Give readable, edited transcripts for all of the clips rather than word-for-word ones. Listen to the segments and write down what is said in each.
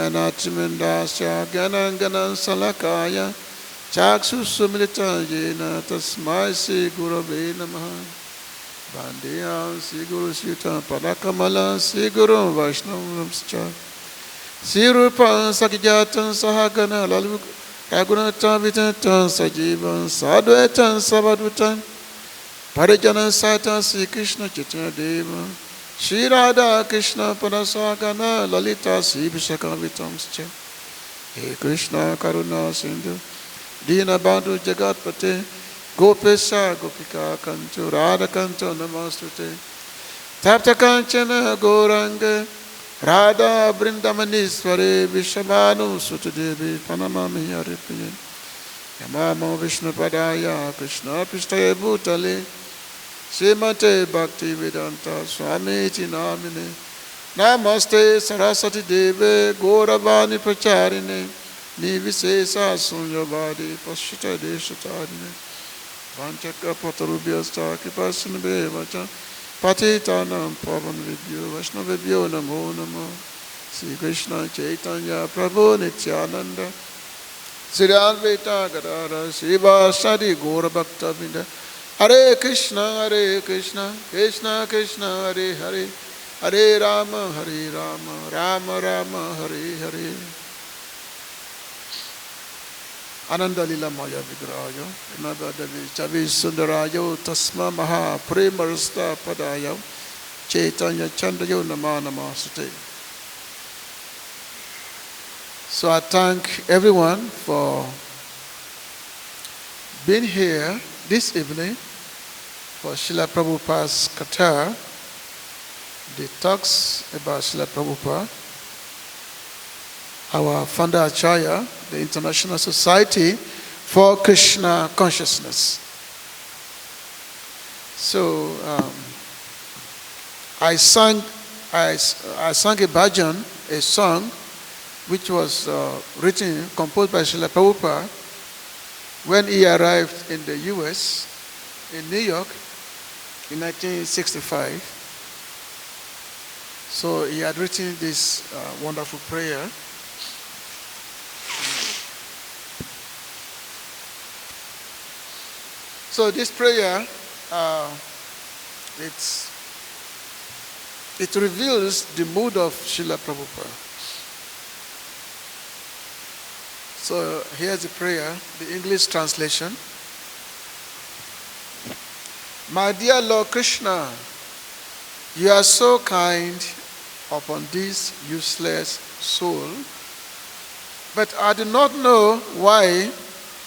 Jnanatimindasya Gyananganan Salakaya Chaksusumilita Jena Tasmai Sri Gurave Namaha Bandeyam Sri Guru Sita Padakamala Sri Guru Vaishnavamscha Sri Rupa Sakijatan Sahagana Lalu Ragunata Vitatan Sajivan Sadhuetan Savadutan Parijana Sata Sri Krishna Chaitanya Deva Shri Radha Krishna Panasagana Lalita Sri Vishakavitamscha He Krishna Karuna Sindhu Dina Bandhu Jagatpate Gopesha Gopika Kancho Radha Kancho Namastute Tapta Kanchana Goranga Radha Brindamanisware Vishabhanu Sutadevi Panamami Haripriya Yamamo Vishnu Padaya Krishna Pishtaye Bhutale Srimate Bhakti Vedanta Swami Namine Namaste Saraswati Deve Gauravani Pracharine Nivisesa Sunyavadi Pashita Deshatarine Vanchaka Patarubhyasta Kipasanbe Vacha Patitanam Pavan Vibhyo Vaishnavibhyo Namo Namo Sri Krishna Chaitanya Prabhu Nityananda Sri Advaita Gadara Srivasadi Gaura Bhakta Vinda Hare Krishna Krishna Krishna Hare Hare Hare Rama Rama Rama Hare Hare Ananda Lila Maya Vigrayo Nagadavi Chavi Sundarayo Tasma Maha Premarasta Padayo Chaitanya Chandayo Nama Namasute. So I thank everyone for being here this evening for Srila Prabhupada's Katha, the talks about Srila Prabhupada, our founder Acharya, the International Society for Krishna Consciousness. So I sang a bhajan, a song, which was composed by Srila Prabhupada when he arrived in the US, in New York, in 1965. So he had written this wonderful prayer. So this prayer, it reveals the mood of Srila Prabhupada. So here's the prayer, the English translation. My dear Lord Krishna, you are so kind upon this useless soul, but I do not know why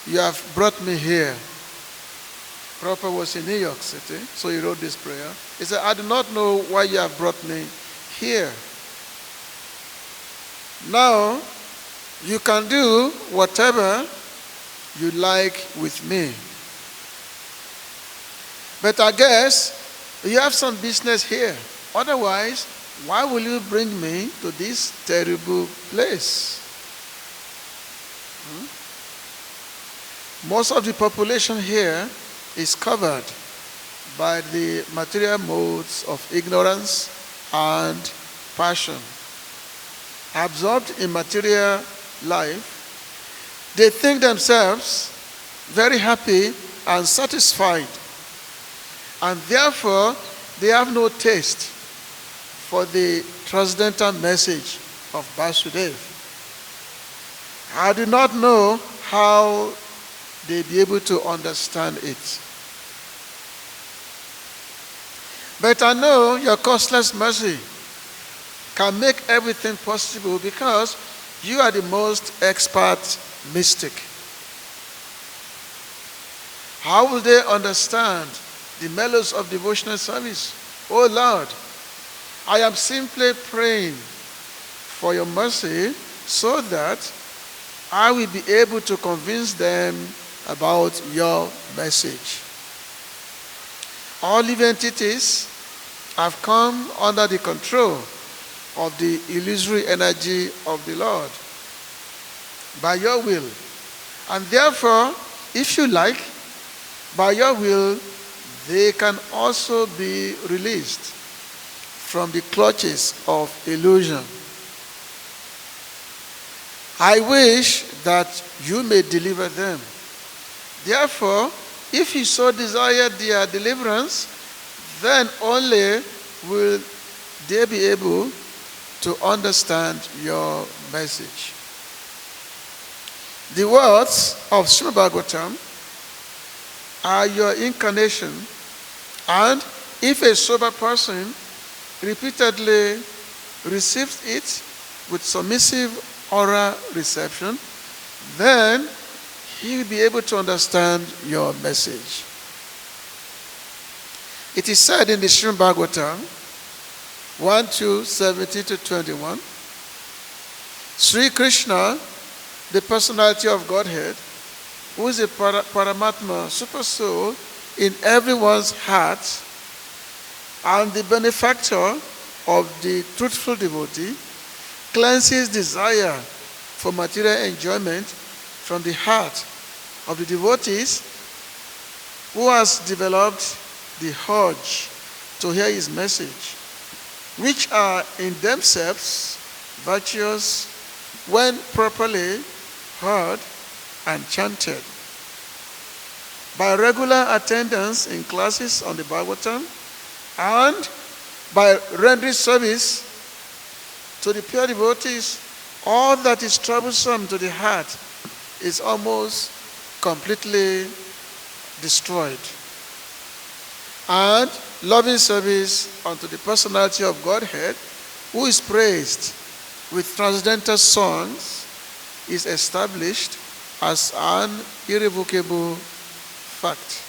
you have brought me here. Prabhupada was in New York City, so he wrote this prayer. He said, I do not know why you have brought me here. Now, you can do whatever you like with me. But I guess you have some business here. Otherwise, why will you bring me to this terrible place? Most of the population here is covered by the material modes of ignorance and passion. Absorbed in material life, they think themselves very happy and satisfied, and therefore they have no taste for the transcendental message of Vasudeva. I do not know how they be able to understand it. But I know your costless mercy can make everything possible because you are the most expert mystic. How will they understand the mellows of devotional service? Oh Lord, I am simply praying for your mercy so that I will be able to convince them about your message. All living entities have come under the control of the illusory energy of the Lord by your will. And therefore, if you like, by your will, they can also be released from the clutches of illusion. I wish that you may deliver them. Therefore, if you so desire their deliverance, then only will they be able to understand your message. The words of Srimad Bhagavatam are your incarnation, and if a sober person repeatedly receives it with submissive oral reception, then he will be able to understand your message. It is said in the Srimad Bhagavatam 1:17-21, Sri Krishna, the personality of Godhead, who is a Paramatma super soul in everyone's heart and the benefactor of the truthful devotee, cleanses desire for material enjoyment from the heart of the devotees who has developed the urge to hear his message, which are in themselves virtuous when properly heard and chanted. By regular attendance in classes on the Bhagavatam and by rendering service to the pure devotees, all that is troublesome to the heart is almost completely destroyed. And loving service unto the personality of Godhead, who is praised with transcendental songs, is established as an irrevocable fact.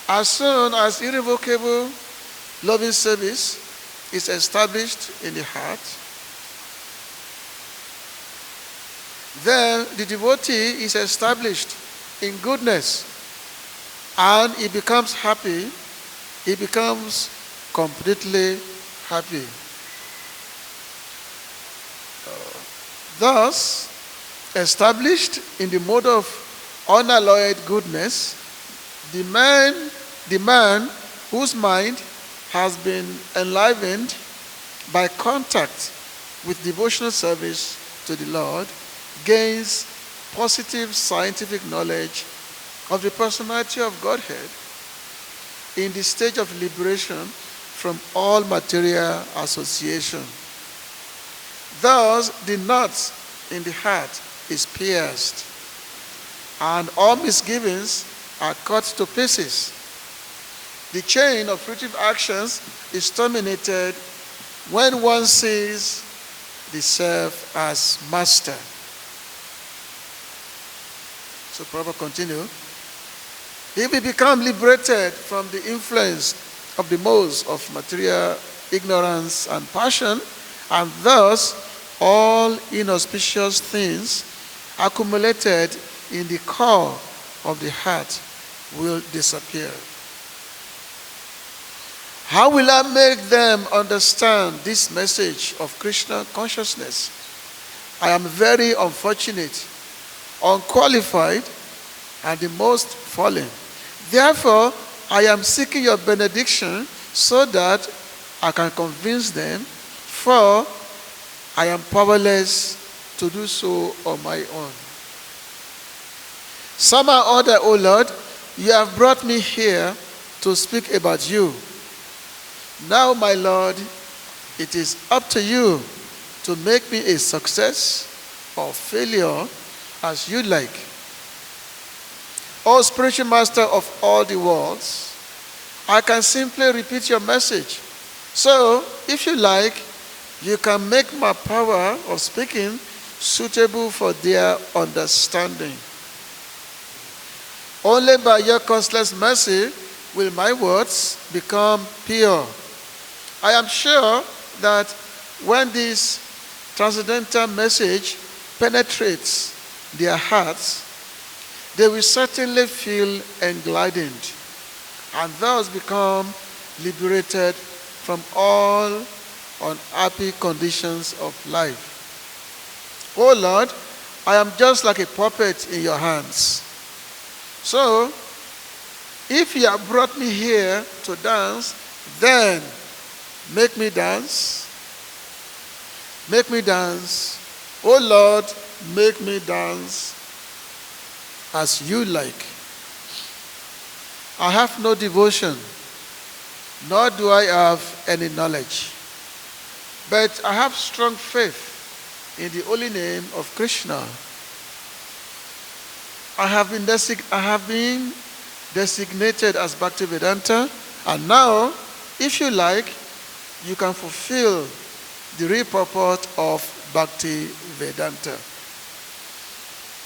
As soon as irrevocable loving service is established in the heart, then the devotee is established in goodness and he becomes happy, he becomes completely happy. Thus, established in the mode of unalloyed goodness, the man whose mind has been enlivened by contact with devotional service to the Lord gains positive scientific knowledge of the personality of Godhead in the stage of liberation from all material association. Thus, the knot in the heart is pierced, and all misgivings are cut to pieces. The chain of fruitive actions is terminated when one sees the self as master. So Prabhupada continue. He will become liberated from the influence of the modes of material ignorance and passion, and thus all inauspicious things accumulated in the core of the heart will disappear. How will I make them understand this message of Krishna consciousness? I am very unfortunate, unqualified, and the most fallen. Therefore, I am seeking your benediction so that I can convince them, for I am powerless to do so on my own. Somehow or other, O Lord, you have brought me here to speak about you. Now, my Lord, it is up to you to make me a success or failure as you like. O spiritual master of all the worlds, I can simply repeat your message. So, if you like, you can make my power of speaking suitable for their understanding. Only by your causeless mercy will my words become pure. I am sure that when this transcendental message penetrates their hearts, they will certainly feel enlightened and thus become liberated from all unhappy conditions of life. Oh Lord, I am just like a puppet in your hands. So, if you have brought me here to dance, then make me dance. Make me dance. Oh Lord, make me dance as you like. I have no devotion, nor do I have any knowledge. But I have strong faith in the holy name of Krishna. I have been designated as Bhaktivedanta, and now, if you like, you can fulfill the real purport of Bhaktivedanta.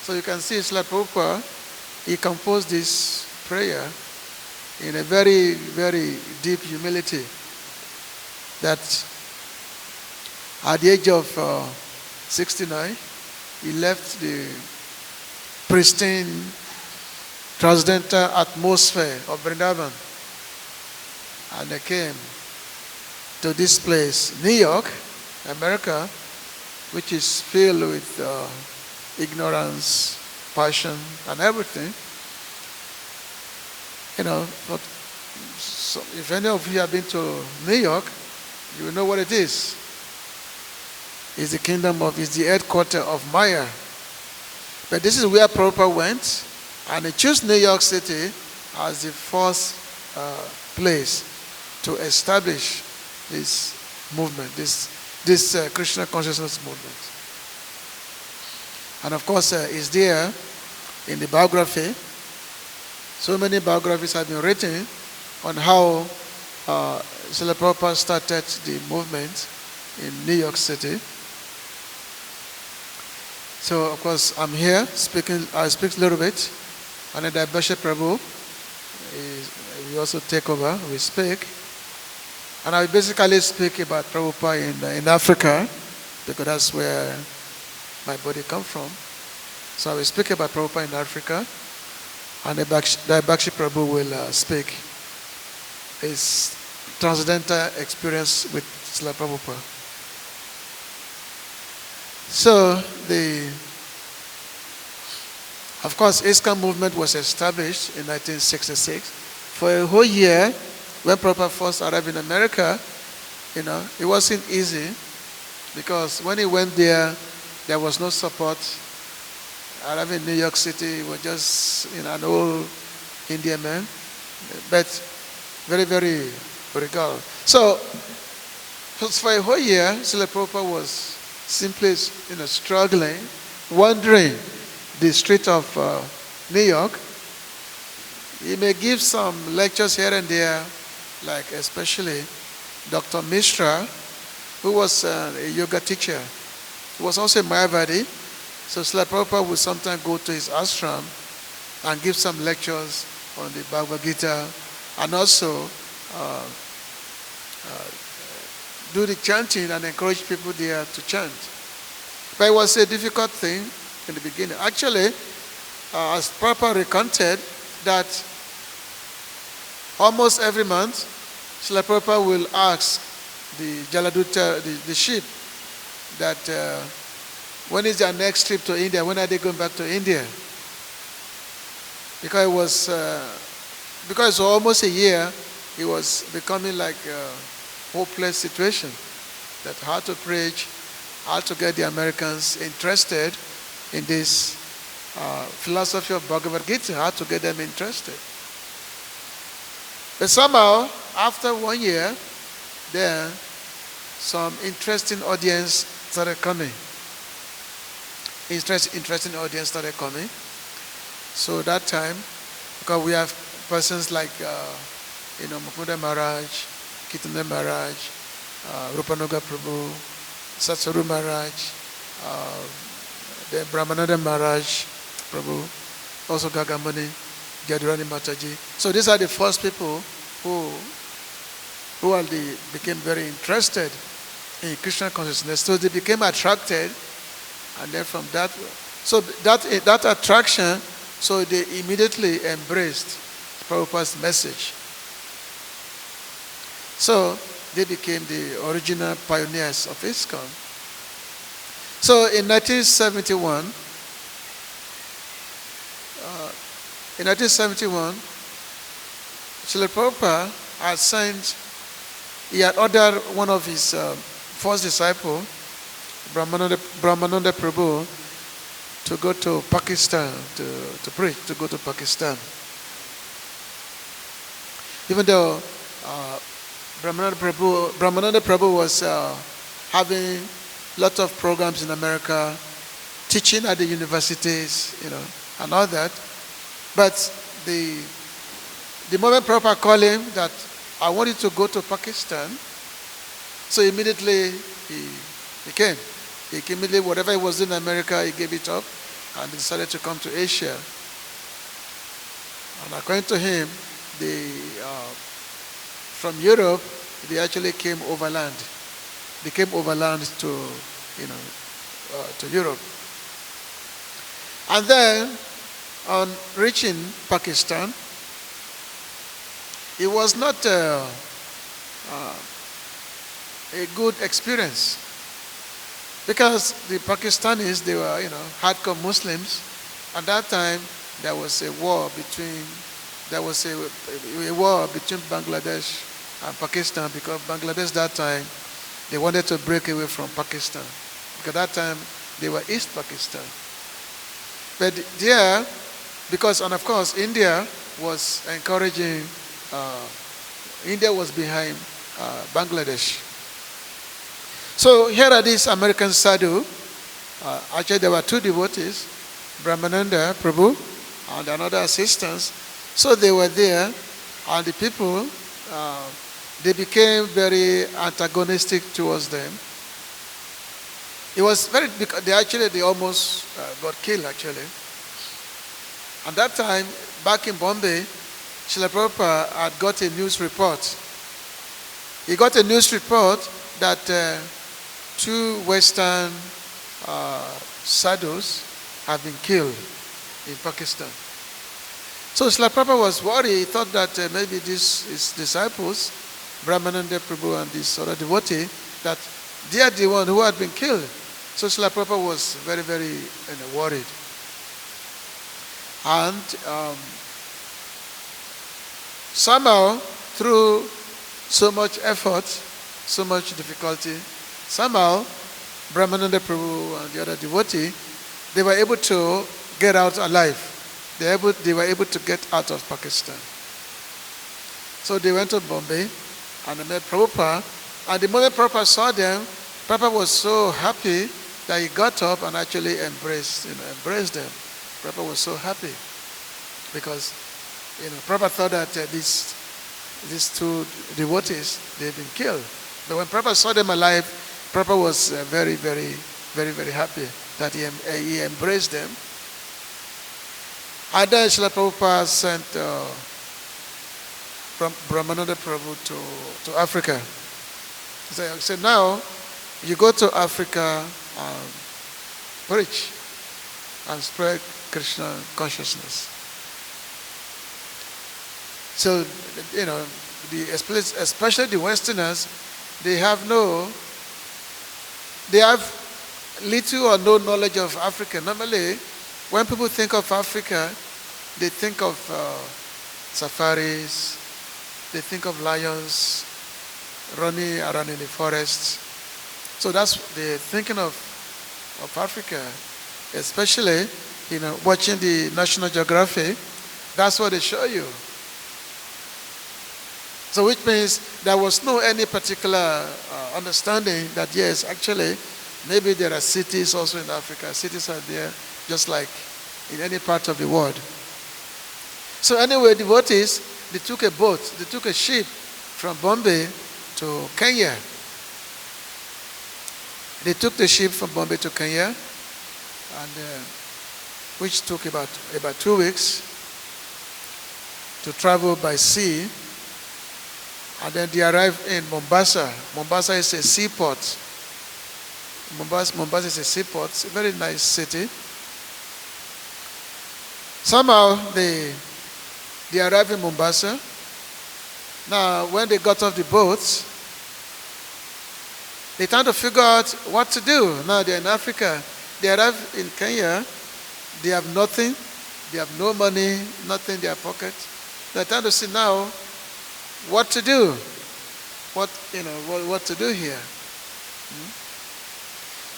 So you can see Srila Prabhupada, he composed this prayer in a very, very deep humility, that at the age of 69, he left the pristine transcendental atmosphere of Vrindavan, and they came to this place, New York, America, which is filled with ignorance, passion, and everything. But so if any of you have been to New York, you will know what it is. It's the headquarters of Maya. But this is where Prabhupada went, and he chose New York City as the first place to establish this movement, this Krishna consciousness movement. And of course, it's there in the biography. So many biographies have been written on how Srila Prabhupada started the movement in New York City. So, of course, I'm here speaking. I speak a little bit, and then Bishop Prabhu, we also take over. We speak, and I basically speak about Prabhupada in Africa, because that's where my body comes from. So I will speak about Prabhupada in Africa, and the Bhakti Prabhu will speak his transcendental experience with Srila Prabhupada. So, of course, ISKCON movement was established in 1966. For a whole year, when Prabhupada first arrived in America, it wasn't easy, because when he went there was no support. Arriving in New York City, he was just an old Indian man, but very, very regal. So, for a whole year, Srila Prabhupada was simply struggling, wandering the street of New York. He may give some lectures here and there, like especially Dr. Mishra, who was a yoga teacher. He was also a Mayavadi. So Srila Prabhupada would sometimes go to his ashram and give some lectures on the Bhagavad Gita, and also do the chanting and encourage people there to chant. But it was a difficult thing in the beginning. Actually, as Prabhupada recounted, that almost every month, Srila Prabhupada will ask the Jaladuta, the sheep, that when is their next trip to India? When are they going back to India? Because it was for almost a year, it was becoming like a hopeless situation. That how to preach, how to get the Americans interested in this philosophy of Bhagavad Gita, how to get them interested. But somehow, after 1 year, then some interesting audience started coming. Interesting audience started coming. So that time, because we have persons like Mukunda Maharaj, Kitana Maharaj, Rupanuga Prabhu, Satsuru Maharaj, then Brahmananda Maharaj Prabhu, also Gagamani, Jadurani Mataji. So these are the first people who became very interested in Krishna consciousness. So they became attracted, and then from that, so that attraction, so they immediately embraced Prabhupada's message. So they became the original pioneers of ISKCON. So in 1971, Srila Prabhupada had ordered one of his first disciples, Brahmananda Prabhu, to go to Pakistan to preach, to go to Pakistan. Even though Brahmananda Prabhu was having lots of programs in America, teaching at the universities, and all that. But the moment Prabhupada called him that I wanted to go to Pakistan, so immediately he came. He immediately, whatever he was doing in America, he gave it up and decided to come to Asia. And according to him, from Europe, they actually came overland. They came overland to Europe. And then, on reaching Pakistan, it was not a good experience, because the Pakistanis, they were, hardcore Muslims. At that time, there was a war between Bangladesh and Pakistan, because Bangladesh that time, they wanted to break away from Pakistan, because that time they were East Pakistan. But there, because, and of course, India was encouraging, India was behind Bangladesh. So here are these American sadhu. Actually, there were two devotees, Brahmananda Prabhu and another assistant. So they were there, and the people, they became very antagonistic towards them. It was they almost got killed, actually. At that time, back in Bombay, Srila Prabhupada had got a news report. He got a news report that two Western sadhus have been killed in Pakistan. So Srila Prabhupada was worried. He thought that maybe his disciples, Brahmananda Prabhu and this other devotee, that they are the one who had been killed. So Srila Prabhupada was very, very worried. And somehow, through so much effort, so much difficulty, somehow Brahmananda Prabhu and the other devotee, they were able to get out alive. They were able to get out of Pakistan. So they went to Bombay and they met Prabhupada. And the moment Prabhupada saw them, Prabhupada was so happy that he got up and actually embraced them. Prabhupada was so happy because Prabhupada thought that these two devotees, they had been killed. But when Prabhupada saw them alive, Prabhupada was very, very, very, very happy that he embraced them. And then Srila Prabhupada sent Brahmananda Prabhu to Africa. He said, now you go to Africa and preach and spread Krishna consciousness. So, especially the Westerners, they have little or no knowledge of Africa. Normally, when people think of Africa, they think of safaris, they think of lions running around in the forests. So that's they're thinking of Africa, especially watching the National Geographic. That's what they show you. So which means there was no any particular understanding that yes, actually, maybe there are cities also in Africa. Cities are there just like in any part of the world. So anyway, devotees, they took a boat, they took a ship from Bombay to Kenya. They took the ship from Bombay to Kenya, and which took about 2 weeks to travel by sea. And then they arrived in Mombasa. Mombasa is a seaport. Mombasa is a seaport. It's a very nice city. Somehow they arrived in Mombasa. Now, when they got off the boat, they tried to figure out what to do. Now they're in Africa. They arrived in Kenya. They have nothing. They have no money, nothing in their pocket. They're trying to see now what to do. What to do here.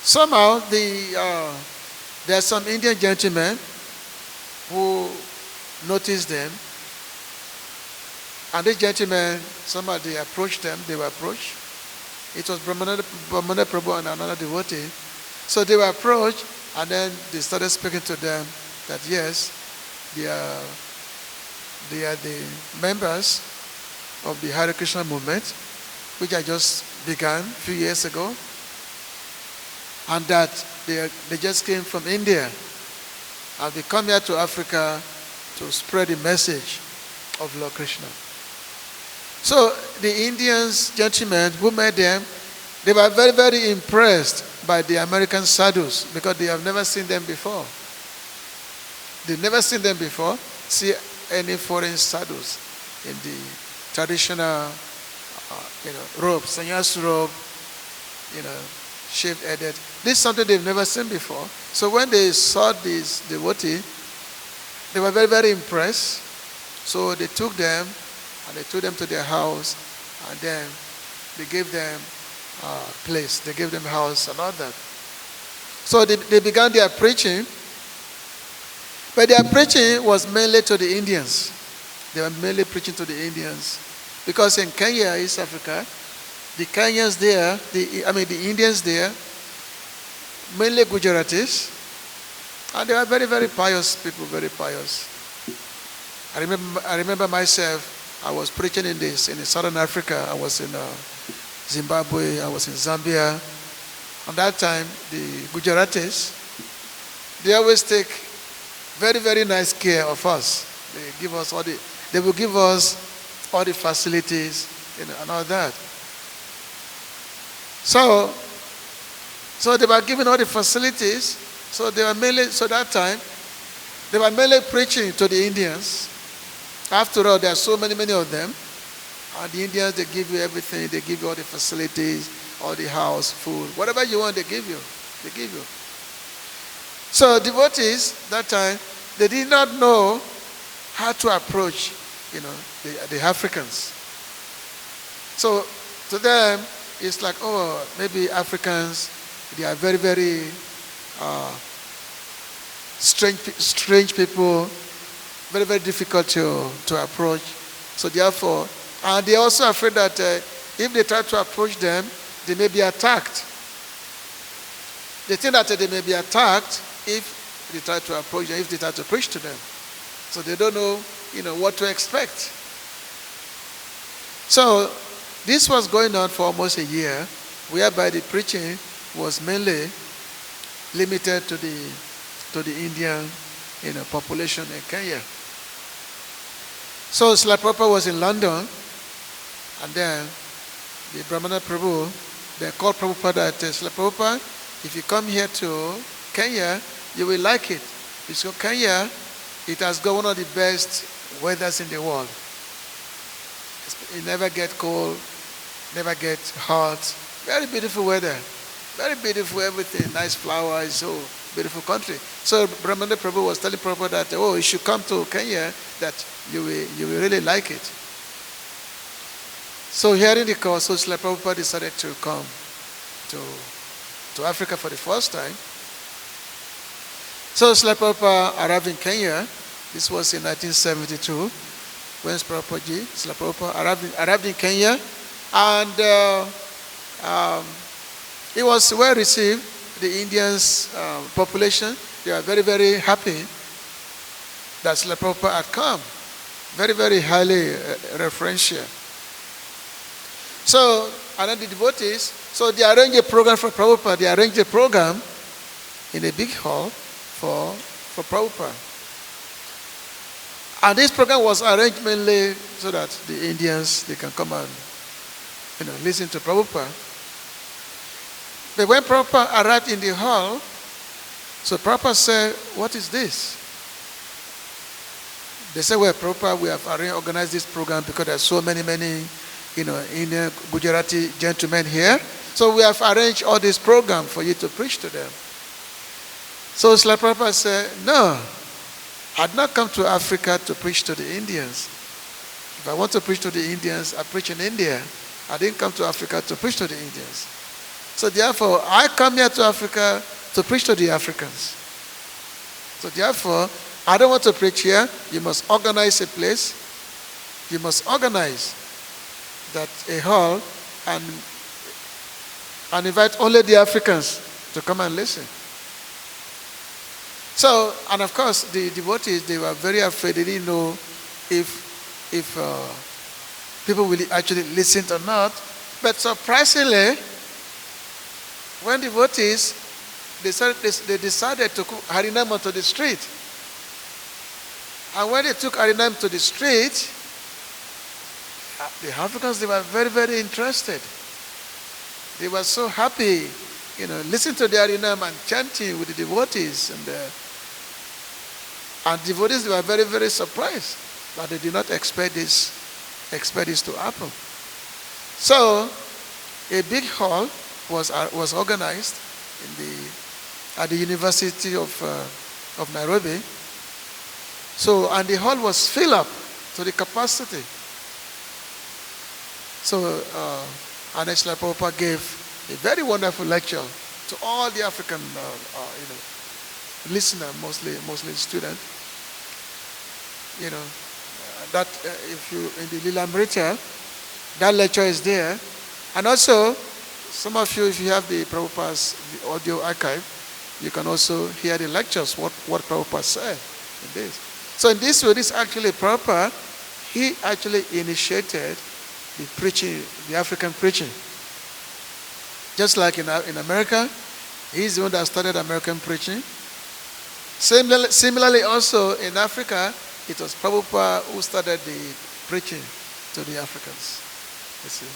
Somehow the There are some Indian gentlemen who noticed them, and these gentlemen, somebody approached them, they were approached. It was Brahmana Prabhu and another devotee. So they were approached, and then they started speaking to them that yes, they are the members of the Hare Krishna movement, which I just began a few years ago, and that they just came from India, and they come here to Africa to spread the message of Lord Krishna. So the Indians, gentlemen who met them, they were very, very impressed by the American sadhus because they have never seen them before. They've never seen them before, see any foreign sadhus in the traditional, robe, sannyas robe, shaved headed. This is something they've never seen before. So when they saw this devotee, they were very, very impressed. So they took them and they took them to their house, and then they gave them a place. They gave them a house and all that. So they began their preaching. But their preaching was mainly to the Indians. They were mainly preaching to the Indians. Because in Kenya, East Africa, the Kenyans there, the Indians there, mainly Gujaratis, and they were very, very pious people, very pious. I remember myself, I was preaching in Southern Africa. I was in Zimbabwe, I was in Zambia. At that time, the Gujaratis, they always take very, very nice care of us. They will give us all the facilities, and all that. So they were given all the facilities. So that time, they were mainly preaching to the Indians. After all, there are so many of them. And the Indians, they give you everything. They give you all the facilities, all the house, food. Whatever you want, they give you. They give you. So devotees, that time, they did not know how to approach, the Africans. So to them, it's like, oh, maybe Africans, they are very, very strange people, very, very difficult to approach. So therefore, and they're also afraid that if they try to approach them, they may be attacked. They think that they may be attacked if they try to approach them, if they try to preach to them. So they don't know, what to expect. So this was going on for almost a year, whereby the preaching was mainly limited to the Indian, population in Kenya. So Srila Prabhupada was in London, and then the Brahmana Prabhu, they called Prabhupada that, Srila Prabhupada, if you come here to Kenya, you will like it. Because Kenya, it has got one of the best weathers in the world. It never gets cold, never gets hot. Very beautiful weather. Very beautiful everything. Nice flowers, so beautiful country. So Brahmana Prabhu was telling Prabhupada that, oh, you should come to Kenya, that you will really like it. So hearing the call, so Srila Prabhupada decided to come to Africa for the first time. So Srila Prabhupada arrived in Kenya. This was in 1972 when Srila Prabhupada arrived in Kenya, and he was well received. The Indians population, they are very, very happy that Srila Prabhupada had come. Very, very highly referential. So, and then the devotees, so they arranged a program for Prabhupada. They arranged a program in a big hall for Prabhupada. And this program was arranged mainly so that the Indians, they can come and listen to Prabhupada. But when Prabhupada arrived in the hall, so Prabhupada said, what is this? They said, well, Prabhupada, we have organized this program because there are so many, Indian Gujarati gentlemen here. So we have arranged all this program for you to preach to them. So Srila Prabhupada said, no, I had not come to Africa to preach to the Indians. If I want to preach to the Indians, I preach in India. I didn't come to Africa to preach to the Indians. So therefore, I come here to Africa to preach to the Africans. So therefore, I don't want to preach here. You must organize a place. You must organize that a hall and invite only the Africans to come and listen. So, and of course, the devotees, they were very afraid. They didn't know if people will actually listen or not. But surprisingly, when devotees, they decided to put Harinam onto the street. And when they took Harinam to the street, the Africans, they were very, very interested. They were so happy, listening to the Harinam and chanting with the devotees. And devotees, they were very, very surprised that they did not expect this to happen. So, a big hall was organized at the University of Nairobi. So, and the hall was filled up to the capacity. So, Srila Prabhupada gave a very wonderful lecture to all the African, listener, mostly student. That if you in the Lilamrita, that lecture is there, and also some of you, if you have the Prabhupada's audio archive, you can also hear the lectures what Prabhupada said in this. So in this way, this actually Prabhupada, he actually initiated the preaching, the African preaching. Just like in America, he's the one that started American preaching. Similarly also in Africa, it was Prabhupada who started the preaching to the Africans. You see.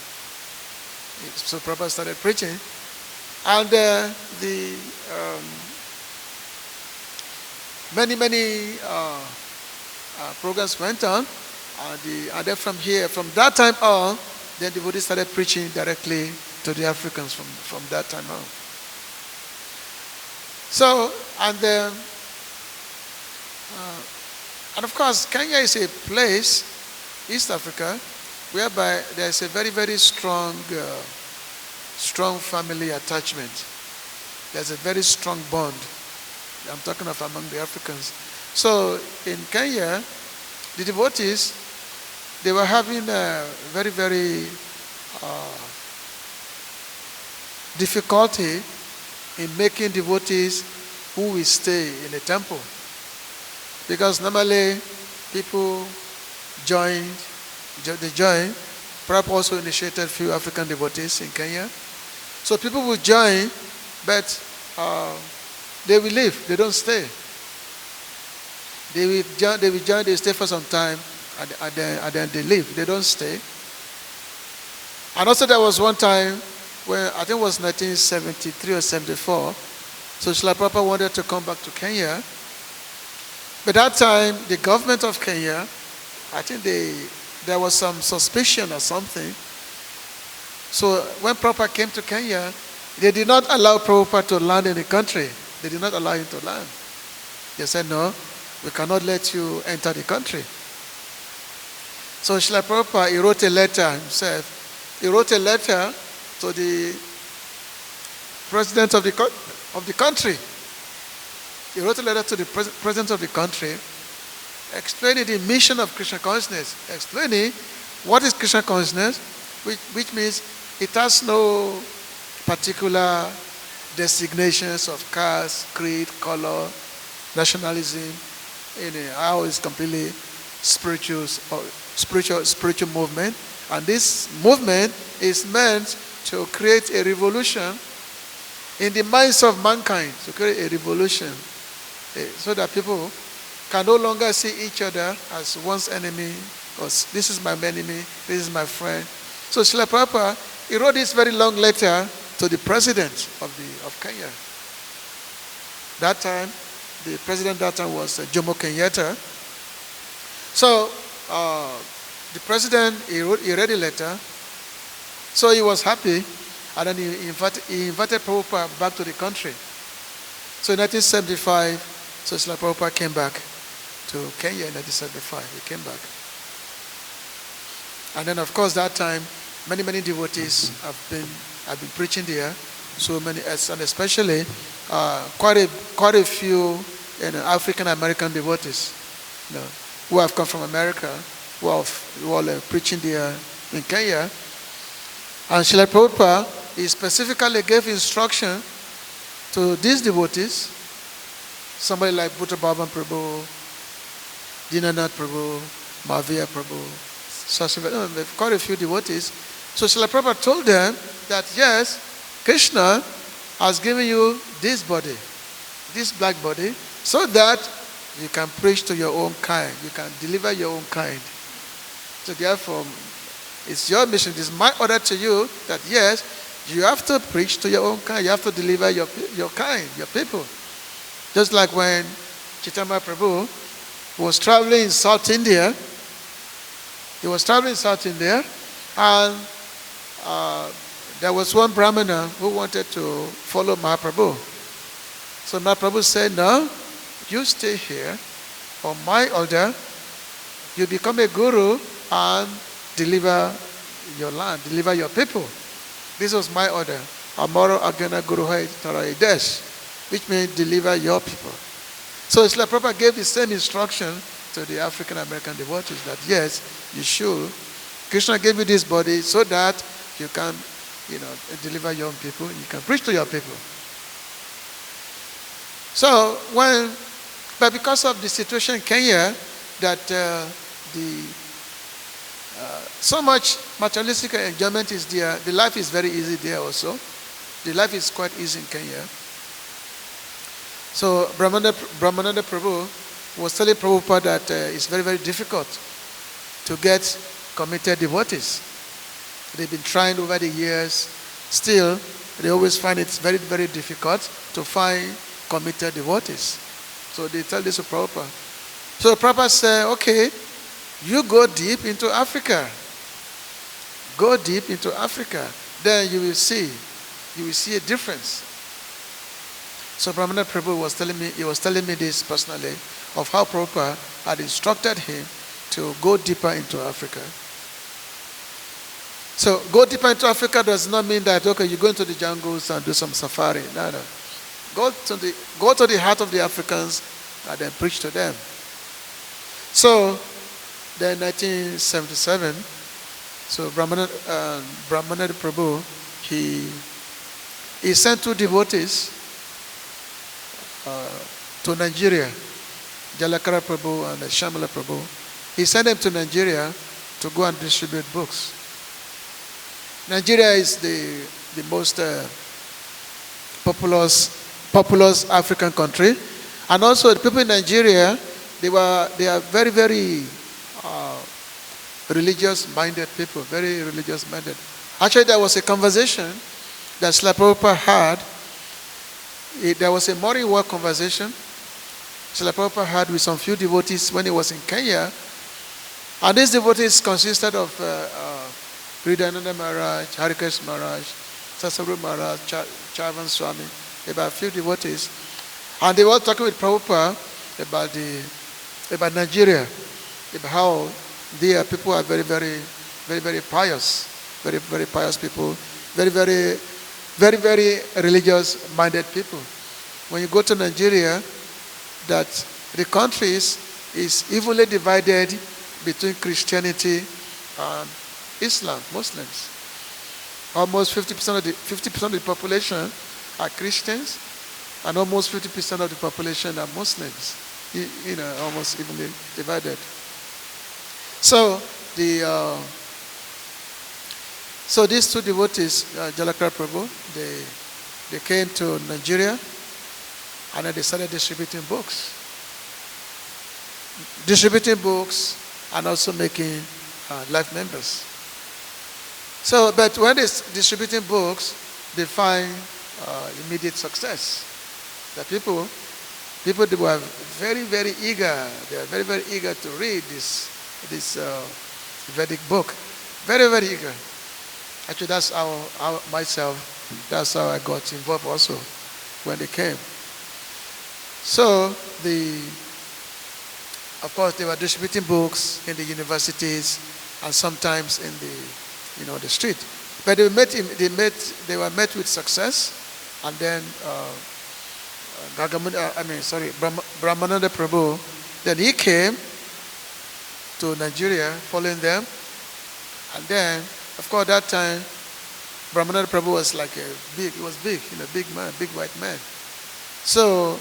So Prabhupada started preaching. And many programs went on. And then from that time on, then the devotees started preaching directly to the Africans from that time on. So, and of course, Kenya is a place, East Africa, whereby there is a very, very strong family attachment. There's a very strong bond. I'm talking of among the Africans. So in Kenya, the devotees, they were having a very, very difficulty in making devotees who will stay in a temple. Because normally people joined. Prabhupada also initiated a few African devotees in Kenya. So people will join, but they will leave. They don't stay. They will join, they stay for some time, and then they leave. They don't stay. And also there was one time when, I think it was 1973 or 74, so Srila Prabhupada wanted to come back to Kenya. But that time, the government of Kenya, I think there was some suspicion or something. So when Prabhupada came to Kenya, they did not allow Prabhupada to land in the country. They did not allow him to land. They said, no, we cannot let you enter the country. So Srila Prabhupada, he wrote a letter himself. He wrote a letter to the president of the country. He wrote a letter to the president of the country explaining the mission of Krishna consciousness, explaining what is Krishna consciousness, which means it has no particular designations of caste, creed, color, nationalism, how it's completely spiritual movement. And this movement is meant to create a revolution in the minds of mankind, to create a revolution so that people can no longer see each other as one's enemy, or this is my enemy, this is my friend. So Srila Prabhupada, he wrote this very long letter to the president of Kenya. That time, the president that time was Jomo Kenyatta. So the president, he read the letter, so he was happy, and then he invited Prabhupada back to the country. So in 1975, so Srila Prabhupada came back to Kenya in 1975. He came back. And then of course that time, many devotees have been preaching there. So many, and especially quite a few African American devotees, who have come from America, who are preaching there in Kenya. And Srila Prabhupada, he specifically gave instruction to these devotees, somebody like Bhutta Bhavan Prabhu, Dinanath Prabhu, Mahavir Prabhu, they've quite a few devotees. So Srila Prabhupada told them that yes, Krishna has given you this body, this black body, so that you can preach to your own kind, you can deliver your own kind. So therefore, it's your mission, it is my order to you that yes, you have to preach to your own kind, you have to deliver your kind, your people. Just like when Chaitanya Prabhu was traveling in South India, and there was one Brahmana who wanted to follow Mahaprabhu. So Mahaprabhu said, no, you stay here on my order, you become a guru and deliver your land, deliver your people. This was my order. Amaro Agana Guru Hai Tarai Desh, which means deliver your people. So Srila Prabhupada gave the same instruction to the African American devotees that yes, you should. Krishna gave you this body so that you can, deliver your own people, you can preach to your people. So but because of the situation in Kenya, that so much materialistic enjoyment is there, the life is very easy there also. The life is quite easy in Kenya. So Brahmananda Prabhu was telling Prabhupada that it's very, very difficult to get committed devotees. They've been trying over the years. Still, they always find it very, very difficult to find committed devotees. So they tell this to Prabhupada. So Prabhupada said, okay, you go deep into Africa. Go deep into Africa. Then you will see a difference. So Brahmana Prabhu was telling me this personally, of how Prabhupada had instructed him to go deeper into Africa. So go deeper into Africa does not mean that, okay, you go into the jungles and do some safari. No. Go to the heart of the Africans and then preach to them. So then 1977, so Brahmananda Prabhu, he sent two devotees to Nigeria, Jalakara Prabhu and Shamala Prabhu. He sent them to Nigeria to go and distribute books. Nigeria is the most populous African country, and also the people in Nigeria, they are very, very religious-minded people, very religious-minded. Actually, there was a conversation that Srila Prabhupada had. There was a morning walk conversation Srila Prabhupada had with some few devotees when he was in Kenya. And these devotees consisted of Hridayananda Maharaj, Harikesh Maharaj, Sasabru Maharaj, Charvan Swami, about a few devotees. And they were talking with Prabhupada about Nigeria, about how their people are very, very, very, very pious, very, very pious people, very, very, very, very religious-minded people. When you go to Nigeria, that the country is evenly divided between Christianity and Islam, Muslims. Almost 50% of the population are Christians, and almost 50% of the population are Muslims. Almost evenly divided. So these two devotees, Jalakara Prabhu, they came to Nigeria, and then they started distributing books. And also making life members. So, but when they're distributing books, they find immediate success. The people they were very, very eager. They are very, very eager to read this Vedic book. Very, very eager. Actually, that's how I got involved also when they came. So of course, they were distributing books in the universities and sometimes in the street. But they were met with success, and then Brahmananda Prabhu. Then he came to Nigeria following them. And then, of course, that time, Brahmananda Prabhu was like he was big, big man, big white man. So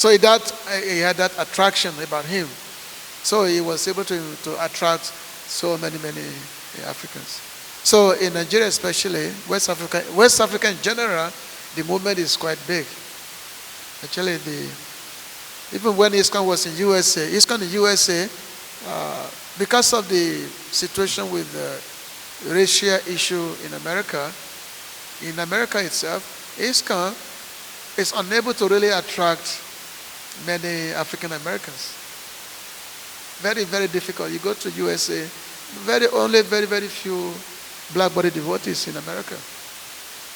he had that attraction about him. So he was able to attract so many Africans. So in Nigeria especially, West Africa in general, the movement is quite big. Actually, even when ISKCON was in USA, ISKCON in USA, because of the situation with the racial issue in America itself, ISKCON is unable to really attract many African Americans. Very, very difficult. You go to USA, only very, very few black body devotees in America.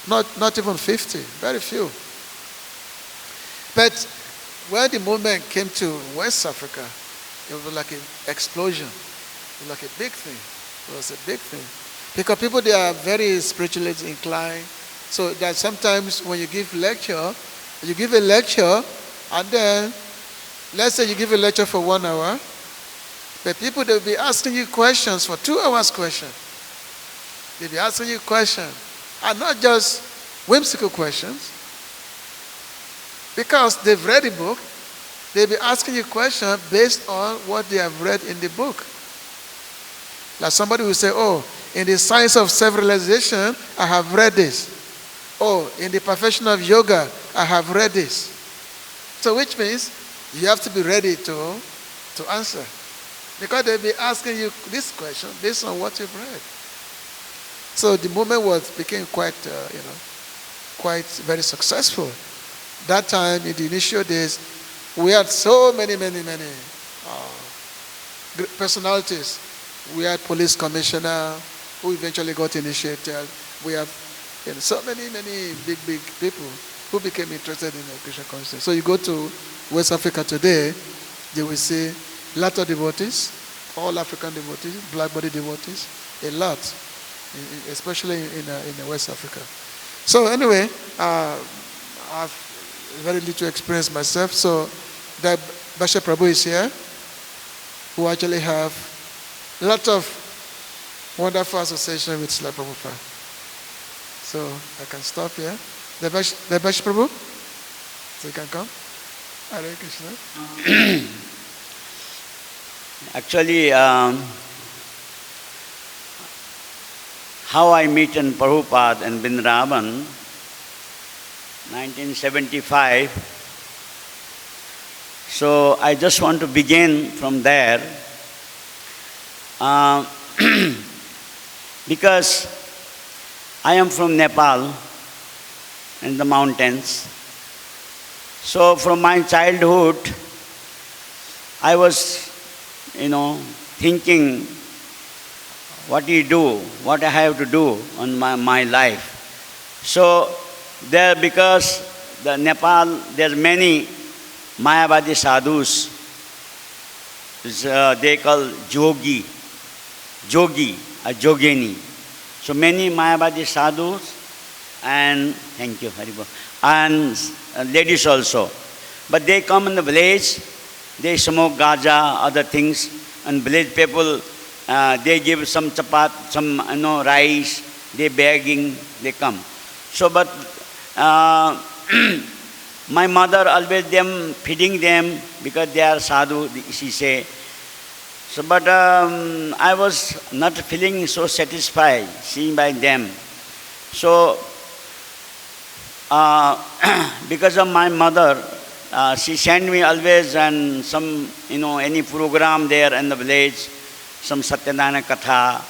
Not even 50, very few. But when the movement came to West Africa, it was like an explosion. It was like a big thing. It was a big thing. Because people, they are very spiritually inclined. So that sometimes when you give a lecture, and then, let's say you give a lecture for 1 hour, but people, they'll be asking you questions for 2 hours question. They'll be asking you questions, and not just whimsical questions. Because they've read the book, they'll be asking you questions based on what they have read in the book. Like somebody will say, oh, in the science of self-realization, I have read this. Oh, in the perfection of yoga, I have read this. So which means you have to be ready to answer. Because they'll be asking you this question based on what you've read. So the movement became quite very successful. That time, in the initial days, we had so many personalities. We had police commissioner who eventually got initiated. We have so many big people who became interested in the Krishna consciousness. So you go to West Africa today, you will see a lot of devotees, all African devotees, black body devotees, a lot, especially in West Africa. So anyway, I've very little experience myself. So the Bhaskar Prabhu is here, who actually have a lot of wonderful association with Srila Prabhupada. So I can stop here. The Bhaskar Prabhu, so you can come. Hare Krishna. Actually, how I meet in Prabhupada and Vrindavan, 1975. So I just want to begin from there because I am from Nepal in the mountains. So from my childhood, I was, thinking what I have to do on my life. So there, because the Nepal, there are many Mayavadi sadhus. They call yogi, a yogini. So many Mayavadi sadhus, and thank you, Haribol, and ladies also. But they come in the village, they smoke gaja, other things, and village people, they give some chapat, some rice, they begging, they come. So, but my mother always feeding them because they are sadhu, she say. So, but I was not feeling so satisfied seeing by them. So, because of my mother, she sent me always and some, any program there in the village, some Satyanarayana Katha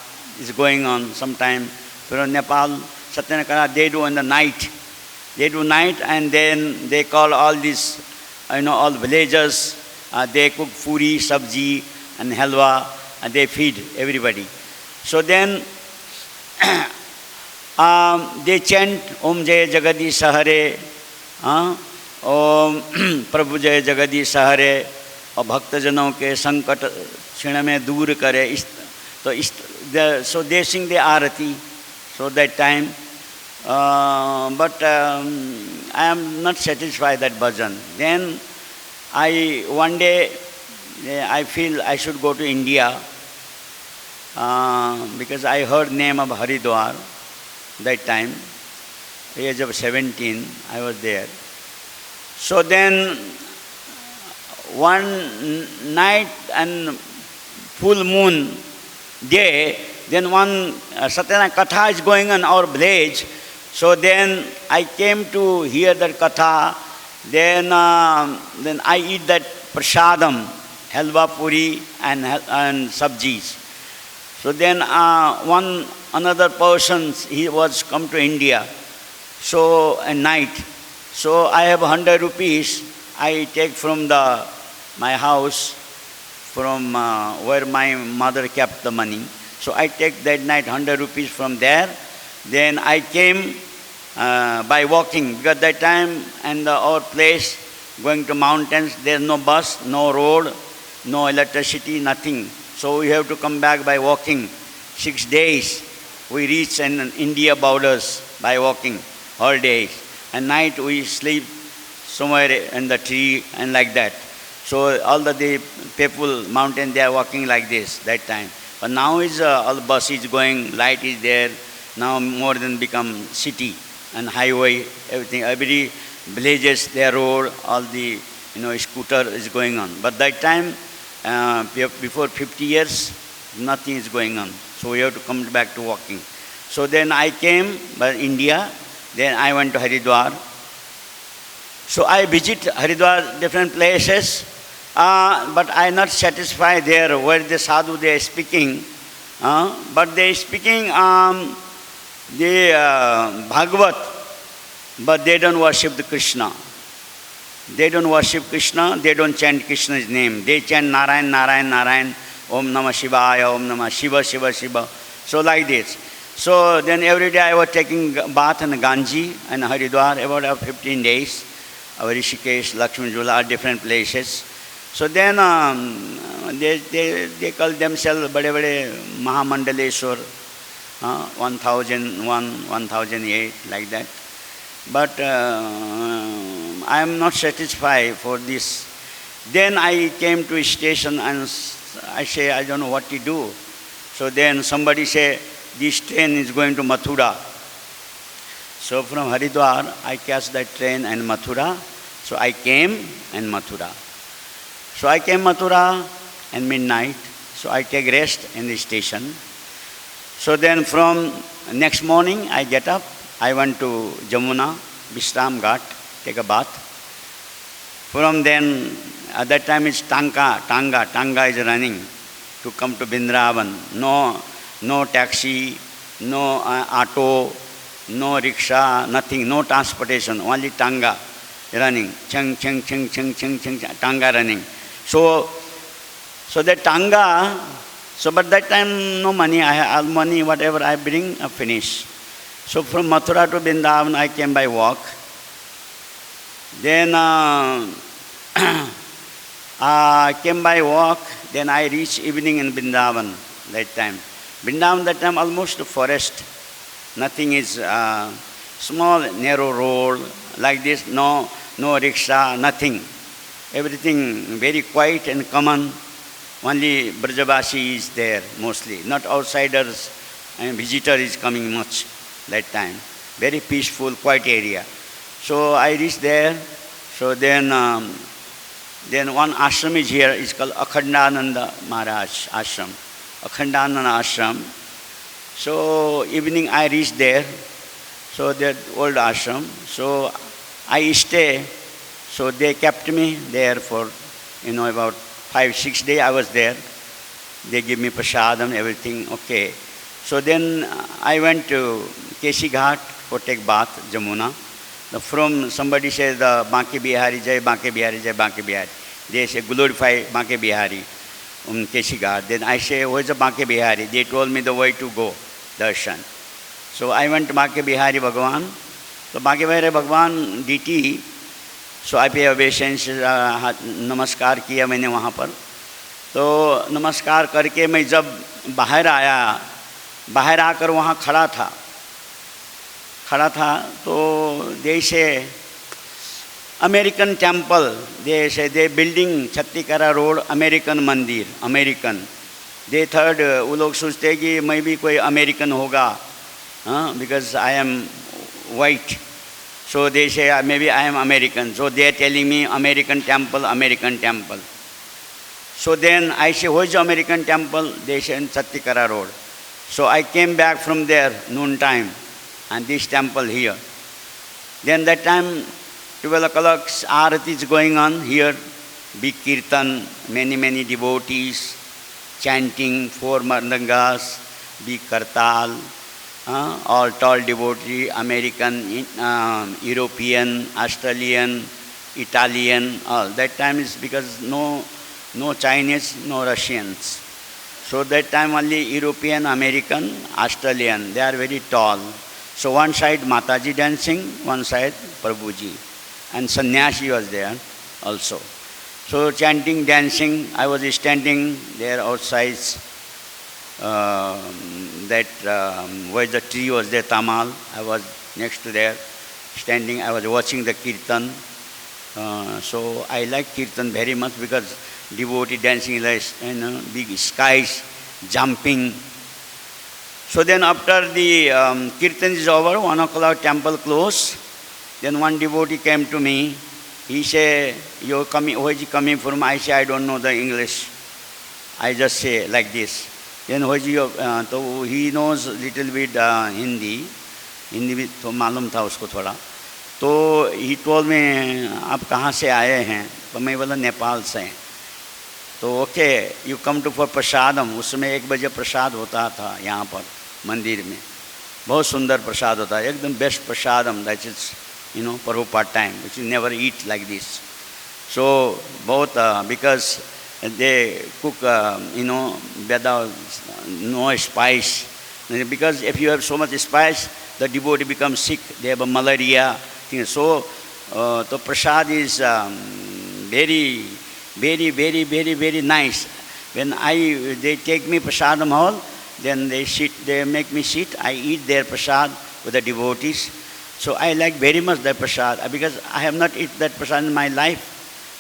is going on sometime. From Nepal, Satyanarayana Katha, they do in the night. They do night, and then they call all these, all villagers, they cook puri, sabji, and halwa, and they feed everybody. So then, they chant Om Jaya Jagadish Hare, Om Prabhu Jaya Jagadish Hare, और भक्तजनों के संकट क्षण में दूर करे. So they sing the arati. So that time, but I am not satisfied that bhajan. Then one day I feel I should go to India because I heard name of Haridwar that time. Age of 17, I was there. So then one night and full moon day, then one Satyanarayana Katha is going on our village. So then I came to hear that Katha. Then I eat that prasadam, halwa puri and sabjis. So then another person, he was come to India. So at night, so I have 100 rupees. I take from my house, from where my mother kept the money. So I take that night 100 rupees from there. Then I came by walking, because that time and our place going to mountains, there's no bus, no road, no electricity, nothing. So we have to come back by walking. 6 days we reach in India borders by walking, all days. And night we sleep somewhere in the tree and like that. So all the people, mountain, they are walking like this that time. But now is all bus is going, light is there. Now more than become city and highway, everything. Every villages, their road, all the scooter is going on. But that time, before 50 years, nothing is going on. So we have to come back to walking. So then I came by India. Then I went to Haridwar. So I visit Haridwar, different places, but I not satisfied there where the sadhu they are speaking. But they are speaking the Bhagavat, but they don't worship the Krishna. They don't worship Krishna, they don't chant Krishna's name. They chant Narayan, Narayan, Narayan, Om Namah Shivaya, Om Namah Shiva, Shiva, Shiva. So like this. So then every day I was taking bath in Ganji and Haridwar, about 15 days. Rishikesh, Lakshman Jula, different places. So then they call themselves Bade Mahamandaleshwar, 1001, 1008, like that. But I am not satisfied for this. Then I came to a station and I say, I don't know what to do. So then somebody say, this train is going to Mathura. So from Haridwar, I catch that train in Mathura. So I came in Mathura. So I came Mathura at midnight. So I take rest in the station. So then from next morning, I get up. I went to Jamuna, Vishram Ghat, take a bath. From then, at that time it's Tanga is running to come to Vrindavan. No taxi, no auto, no rickshaw, nothing, no transportation, only Tanga running. Chang, Tanga running. So that Tanga, but that time no money, I have all money, whatever I bring, I finish. So from Mathura to Vrindavan, I came by walk. Then I came by walk, then I reached evening in Vrindavan that time. Vrindavan that time almost forest. Nothing is small, narrow road, like this, no rickshaw, nothing. Everything very quiet and common. Only Brajavasi is there mostly, not outsiders and visitor is coming much that time. Very peaceful, quiet area. So I reached there. So then one ashram is here. It's called Akhandananda Maharaj Ashram. Akhandananda Ashram. So evening I reached there. So that old ashram. So I stay. So they kept me there for about 5-6 days. I was there. They give me prasadam, everything. Okay. So then I went to Keshi Ghat for take bath, Jamuna. From somebody says the Banke Bihari Jai, Banke Bihari Jai, Banke Bihari. They say glorify Banke Bihari, Keshi Ghat. Then I say, where is the Banke Bihari? They told me the way to go, darshan. So I went to Banke Bihari Bhagwan. So Banke Bihari Bhagwan DT. So I pay obeisance, नमस्कार किया मैंने वहाँ पर. तो नमस्कार करके मैं जब बाहर आया, बाहर आकर वहाँ खड़ा था तो जैसे American temple. They say they building Chhattikara Road American Mandir, American. They thought वो लोग सोचते कि मैं भी कोई American होगा, because I am white. So they say maybe I am American. So they are telling me American temple, American temple. So then I say, where is the American temple? They say in Chhattikara Road. So I came back from there noon time, and this temple here. Then that time 12 o'clock Aarati is going on here, big kirtan, many devotees chanting 4 mardangas, big kartal, all tall devotee, American, European, Australian, Italian, all. That time is because no Chinese, no Russians. So that time only European, American, Australian, they are very tall. So one side Mataji dancing, one side Prabhuji. And Sannyasi was there also. So chanting, dancing, I was standing there outside, where the tree was there, Tamal. I was next to there, standing, I was watching the kirtan. So I like kirtan very much because devotee dancing like big skies, jumping. So then after the kirtan is over, 1 o'clock temple closed. Then one devotee came to me. He said, "You're coming, where is he coming from?" I say, "I don't know the English." I just say like this. Then where is so he knows little bit Hindi. Hindi भी तो मालूम था उसको थोड़ा. तो he told me, आप कहाँ से आए हैं? तो मैं बोला नेपाल से. तो okay, you come to for प्रसादम. उसमें 1 बजे प्रसाद होता था यहाँ पर मंदिर में. बहुत सुंदर प्रसाद होता है, एकदम best prasadam. That is, Prabhupada time, which you never eat like this. So both because they cook, without no spice. Because if you have so much spice, the devotee becomes sick. They have a malaria. So the prasad is very, very, very, very, very nice. When they take me prasadam hall, then they make me sit. I eat their prasad with the devotees. So I like very much that prasad because I have not eaten that prasad in my life.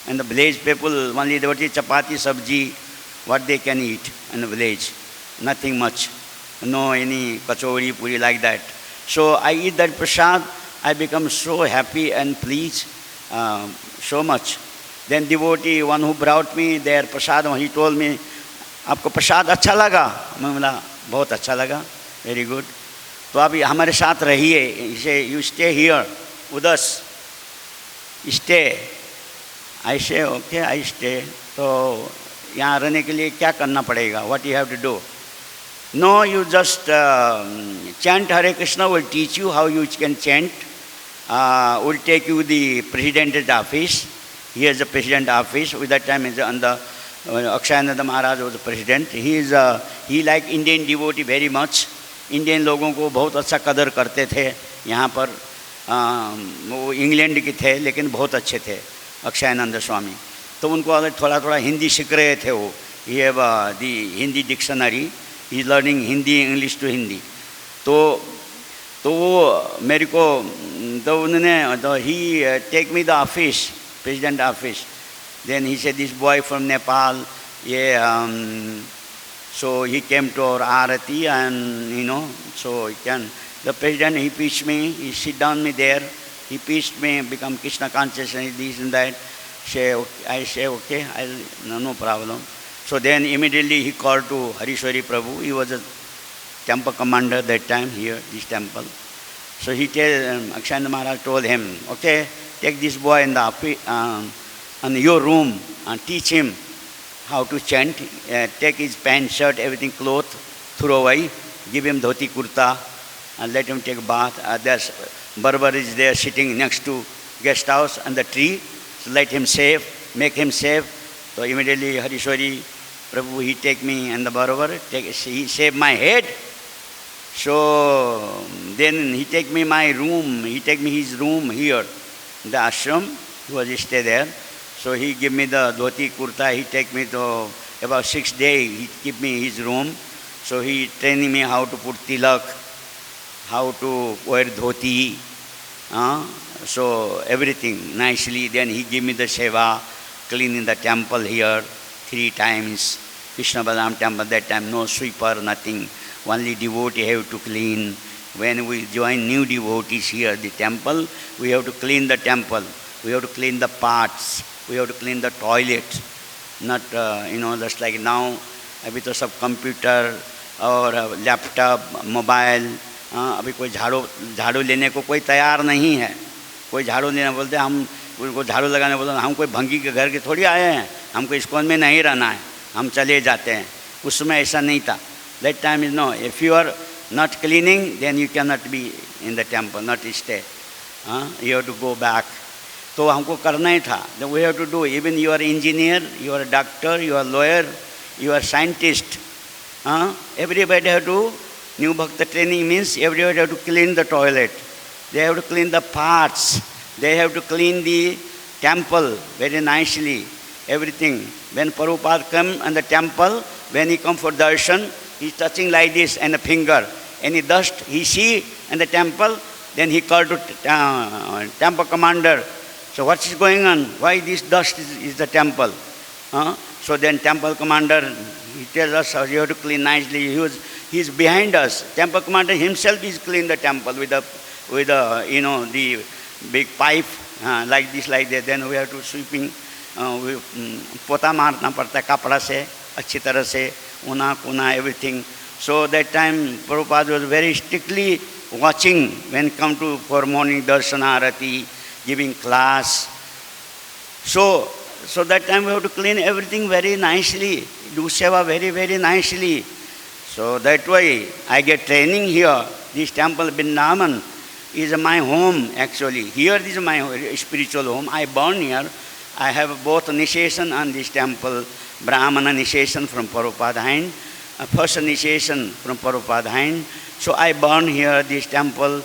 And the village people, only devotee, chapati, sabji, what they can eat in the village. Nothing much. No any kachori, puri like that. So I eat that prasad. I become so happy and pleased so much. Then devotee, one who brought me their prasad, he told me, "आपको प्रसाद अच्छा लगा?" मैं बोला बहुत अच्छा लगा, very good. तो आप हमारे साथ रहिए. He say, "You stay here with us. Stay." I say, "Okay, I stay." तो यहाँ रहने के लिए क्या करना पड़ेगा? What you have to do? No, you just chant Hare Krishna. Will teach you how you can chant. Will take you the president's office. He has a president office. With that time, is on the Akshayananda Maharaj was the president. He like Indian devotee very much. Indian लोगों को बहुत अच्छा कदर करते थे यहाँ पर. वो इंग्लैंड के थे लेकिन बहुत अच्छे थे अक्षयानंद स्वामी. तो उनको अगर थोड़ा थोड़ा हिंदी सीख रहे थे वो. He have the Hindi dictionary. He is learning Hindi, English to Hindi. तो वो मेरे को तो उन्होंने he take me the office, president office. Then he said, "This boy from Nepal, so he came to our Aarati and so he can." The president, he pitched me, he sit down me there, he pitched me, become Krishna conscious and this and that. I say, "Okay, no problem." So then immediately he called to Harishwari Prabhu. He was a temple commander that time here, this temple. So he Akshayananda Maharaj told him, "Okay, take this boy in your room and teach him how to chant. Take his pant, shirt, everything, cloth, throw away. Give him dhoti kurta and let him take a bath. There's Barbar is there sitting next to guest house and the tree. So let him save, make him save." So immediately Harishwari Prabhu, he take me and the Barbar, he shaved my head. So then he take me my room, he take me his room here, the ashram, he was stay there. So he give me the dhoti kurta, he take me to about 6 days, he keep me his room. So he training me how to put tilak, how to wear dhoti, so everything nicely. Then he gave me the seva, cleaning the temple here 3 times. Krishna Balaram temple, that time no sweeper, nothing. Only devotee have to clean. When we join new devotees here, the temple, we have to clean the temple. We have to clean the parts. We have to clean the toilet. Not, just like now, अभी तो सब computer और laptop mobile, अभी कोई झाड़ू लेने को कोई तैयार नहीं है. कोई झाड़ू लेना बोलते हैं, हम उनको झाड़ू लगाने बोलते हैं, हम कोई भंगी के घर के थोड़ी आए हैं, हमको इस्कॉन में नहीं रहना है, हम चले जाते हैं. उस समय ऐसा नहीं था. That time is no. If you are not cleaning, then you cannot be in the temple, not stay. You have to go back. तो हमको करना ही था. Then we have to do. Even you are engineer, you are a doctor, you are lawyer, you are scientist. Everybody have to. New Bhakta training means everybody have to clean the toilet. They have to clean the parts. They have to clean the temple very nicely. Everything. When Prabhupada come in the temple, when he come for darshan, he is touching like this and a finger. Any dust he see in the temple, then he called to temple commander. So what is going on? Why this dust is the temple? So then temple commander, he tells us how you have to clean nicely. He is behind us. Temple commander himself is clean the temple with the the big pipe like this, like that. Then we have to sweeping. पोता मारना पड़ता है कपड़ा से अच्छी तरह से, ऊना कुना everything. So that time Prabhupada was very strictly watching when come to for morning darshan arati, giving class. So that time we have to clean everything very nicely, do seva very, very nicely. So that way I get training here. This temple Vrindavan is my home actually. Here this is my spiritual home. I born here. I have both initiation on this temple, Brahmana initiation from Prabhupada hand, first initiation from Prabhupada hand. So I born here this temple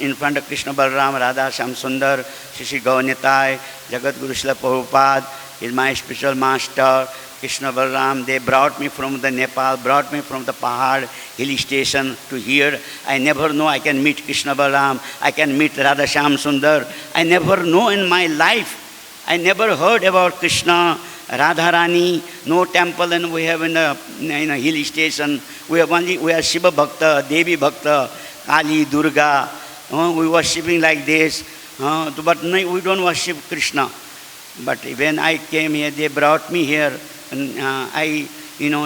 in front of Krishna Balaram, Radha Shyam Sundar, Shri Gaunitai, Jagat Guru Srila Prabhupada is my spiritual master. Krishna Balaram, they brought me from the Nepal, brought me from the Pahad hill station to here. I never know I can meet Krishna Balaram, I can meet Radha Shyam Sundar. I never know in my life. I never heard about Krishna, Radharani, no temple, and we have in a hill station. We are Shiva Bhakta, Devi Bhakta, Kali, Durga. We worshiping like this. But no, we don't worship Krishna. But when I came here, they brought me here, and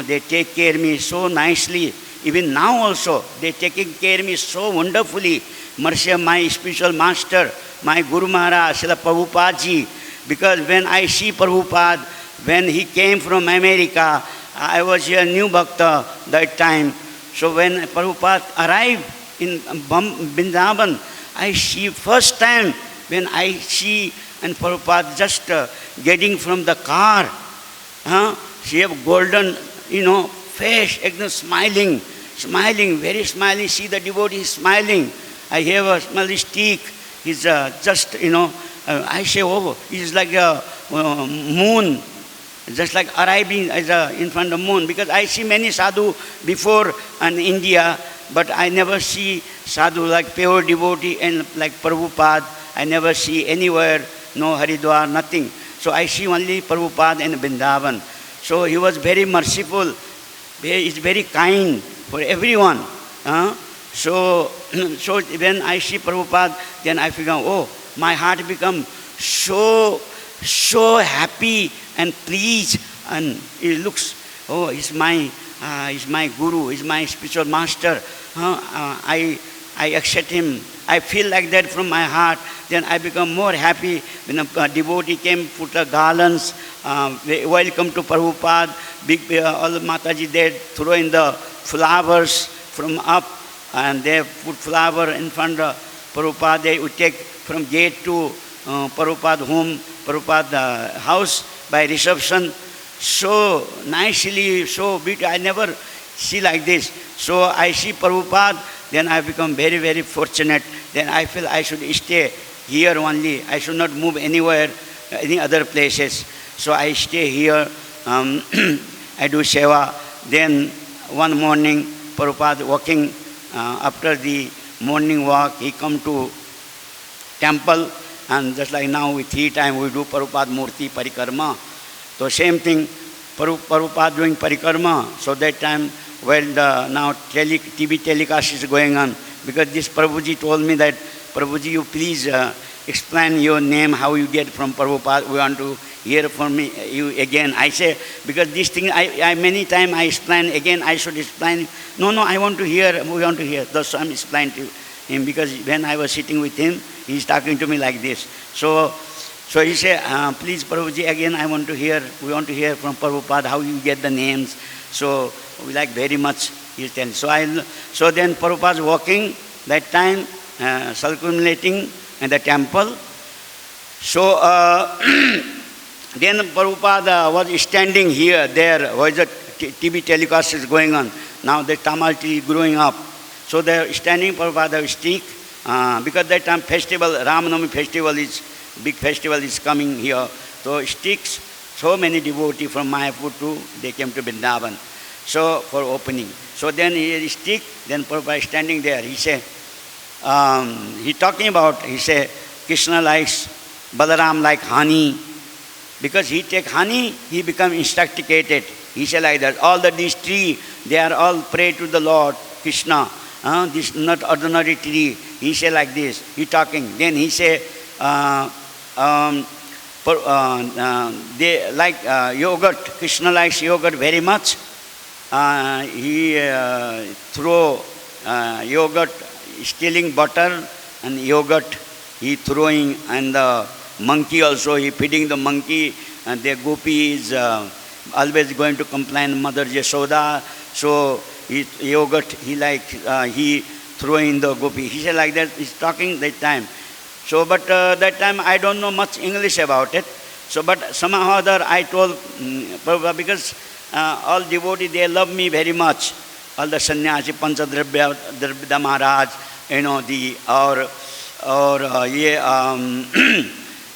they take care of me so nicely. Even now also, they taking care of me so wonderfully. Mercy of my spiritual master, my Guru Maharaj, Srila Prabhupada Ji. Because when I see Prabhupada, when he came from America, I was here New Bhakta that time. So when Prabhupada arrived in Vrindavan, I see first time when I see and Prabhupada just getting from the car. She have golden, face, smiling, very smiling. See the devotee smiling. I have a small stick. He's just, I say, oh, it's like a moon, just like arriving as in front of the moon. Because I see many sadhu before in India, but I never see sadhu like pure devotee and like Prabhupada. I never see anywhere, no Haridwar, nothing. So I see only Prabhupada in Vrindavan. So he was very merciful. He is very kind for everyone. So when I see Prabhupada, then I figure, oh, my heart become so happy and pleased, and it looks, oh, he's my guru, he's my spiritual master. I accept him. I feel like that from my heart. Then I become more happy when a devotee came, put the garlands, welcome to Prabhupada, all the Mataji there throw in the flowers from up, and they put flower in front of Prabhupada. They would take from gate to Prabhupada home, Prabhupada house by reception. So nicely, so beautiful. I never see like this. So I see Prabhupada, then I become very, very fortunate. Then I feel I should stay here only. I should not move anywhere, any other places. So I stay here. I do seva. Then one morning, Prabhupada walking, after the morning walk, he come to temple, and just like now we 3 times we do Prabhupada Murti Parikarma. So same thing, Prabhupada doing Parikarma. So that time when the now TV telecast is going on, because this Prabhuji told me that, Prabhuji, you please explain your name, how you get from Prabhupada. We want to hear from you again. I say, because this thing, I many times I explain again, I should explain. No, I want to hear, we want to hear. Thus I'm explaining to him, because when I was sitting with him, he's talking to me like this. So he said, please Prabhuji, again I want to hear, we want to hear from Prabhupada how you get the names. So we like very much, he's telling. So then Prabhupada walking, that time, circulating in the temple. So then Prabhupada was standing here, there, was the TV telecast is going on. Now the Tamal tree is growing up. So they're standing, Prabhupada stick, because that time festival, Ramanami festival is, big festival is coming here. So sticks, so many devotees from Mayapur too, they came to Vrindavan. So for opening. So then he stick, then Prabhupada standing there. He say, he talking about, he say, Krishna likes Balaram like honey. Because he take honey, he become intoxicated. He say like that. All these trees, they are all pray to the Lord, Krishna. This not ordinary tree. He say like this. He talking. Then he say, they like yogurt. Krishna likes yogurt very much. He throw yogurt, stealing butter and yogurt. He throwing, and the monkey also, he feeding the monkey, and the gopi is always going to complain, Mother Yashoda. So yogurt, he like, he throwing the gopi. He said like that, he's talking that time. So, but that time I don't know much English about it. So, but somehow or other I told, because all devotees, they love me very much. All the sannyasi, Panchadravya Maharaj,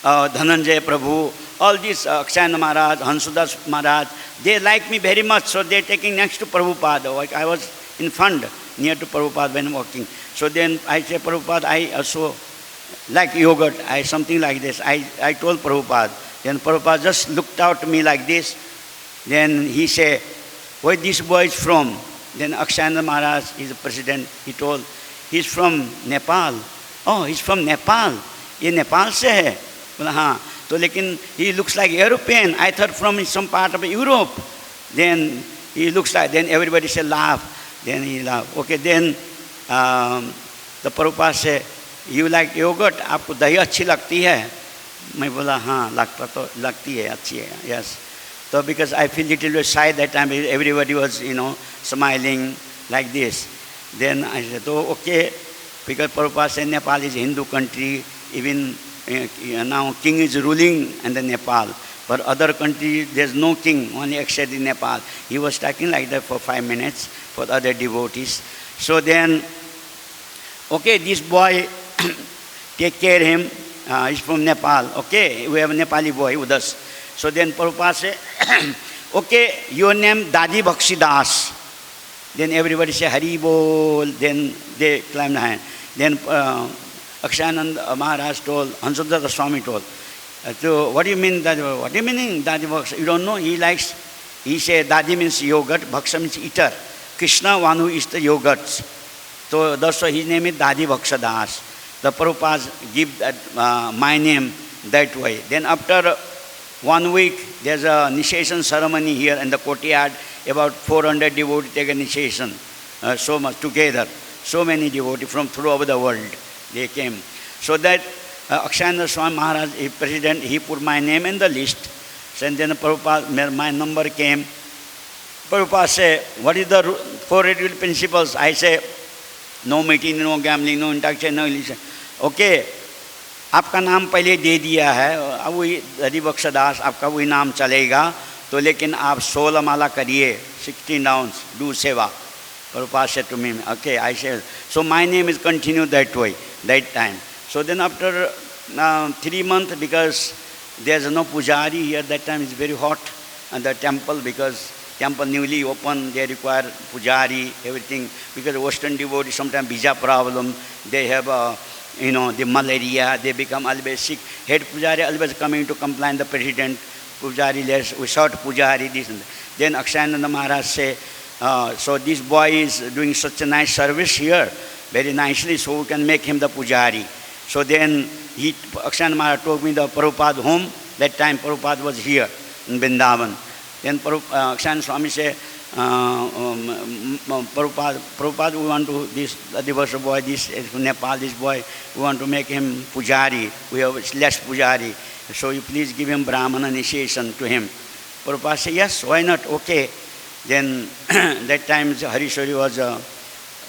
Dhananjay Prabhu, all these Akshayana Maharaj, Hansudas Maharaj, they like me very much. So they're taking next to Prabhupada. Like I was in front, near to Prabhupada when walking. So then I say, Prabhupada, I also like yogurt, something like this. I told Prabhupada. Then Prabhupada just looked out to me like this. Then he said, where this boy is from? Then Akshayana Maharaj is the president. He told, he's from Nepal. Oh, he's from Nepal. ये नेपाल से है बोला हाँ तो लेकिन he looks like European. I thought from some part of Europe. Then he looks like, then everybody say laugh. Then he laugh. Okay, then the Prabhupada say, you like yogurt? आपको दही अच्छी लगती है? मैं बोला हाँ लगती है अच्छी है. Yes. So because I feel little bit shy that time, everybody was smiling like this. Then I said, oh okay, because Prabhupada said Nepal is a Hindu country. Even now king is ruling in the Nepal. For other country, there's no king, only except in Nepal. He was talking like that for 5 minutes for other devotees. So then, okay, this boy, take care of him. He's from Nepal. Okay, we have a Nepali boy with us. So then Prabhupada said, okay, your name Dadi Bhakshidas. Then everybody say Hari Bol. Then they climb the hand. Then Akshayananda Maharaj told, Hansudas Swami told, so what do you mean Dadi? What do you mean Dadi Bhaksha? You don't know? He said Dadi means yogurt, Bhaksha means eater. Krishna, one who eats the yogurts. So that's why his name is Dadi Bhakshadas. The Prabhupada give that, my name that way. Then after 1 week, there's a initiation ceremony here in the courtyard. About 400 devotees take initiation. So much together. So many devotees from throughout the world. They came. So that Akshayana Swami Maharaj, he president, he put my name in the list. So then Prabhupada, my number came. Prabhupada said, what is the 4 ritual principles? I say, no meeting, no gambling, no intoxication, no illusion. Okay, आपका नाम पहले दे दिया है, अब वही हरि बख्शदास आपका वही नाम चलेगा, तो लेकिन आप 16 माला करिए, 16 rounds, do seva. Prabhupada said to me, okay, I said, so my name is continued that way, that time. So then after 3 months, because there's no pujari here, that time it's very hot, and the temple, because temple newly opened, they require pujari, everything, because Western devotees, sometimes visa problem, they have the malaria, they become always sick. Head Pujari always coming to complain the president, Pujari less, we short Pujari, this and that. Then Akshayananda Maharaj say, so this boy is doing such a nice service here, very nicely, so we can make him the Pujari. So then Akshayananda Maharaj told me the Prabhupada home. That time Prabhupada was here in Vrindavan. Then Akshayananda Swami said, Prabhupada, we want to, this Adivasa boy, this Nepal, this boy, we want to make him Pujari. We have less Pujari. So you please give him Brahmana initiation to him. Prabhupada said, yes, why not? Okay. Then that time Harishwari was a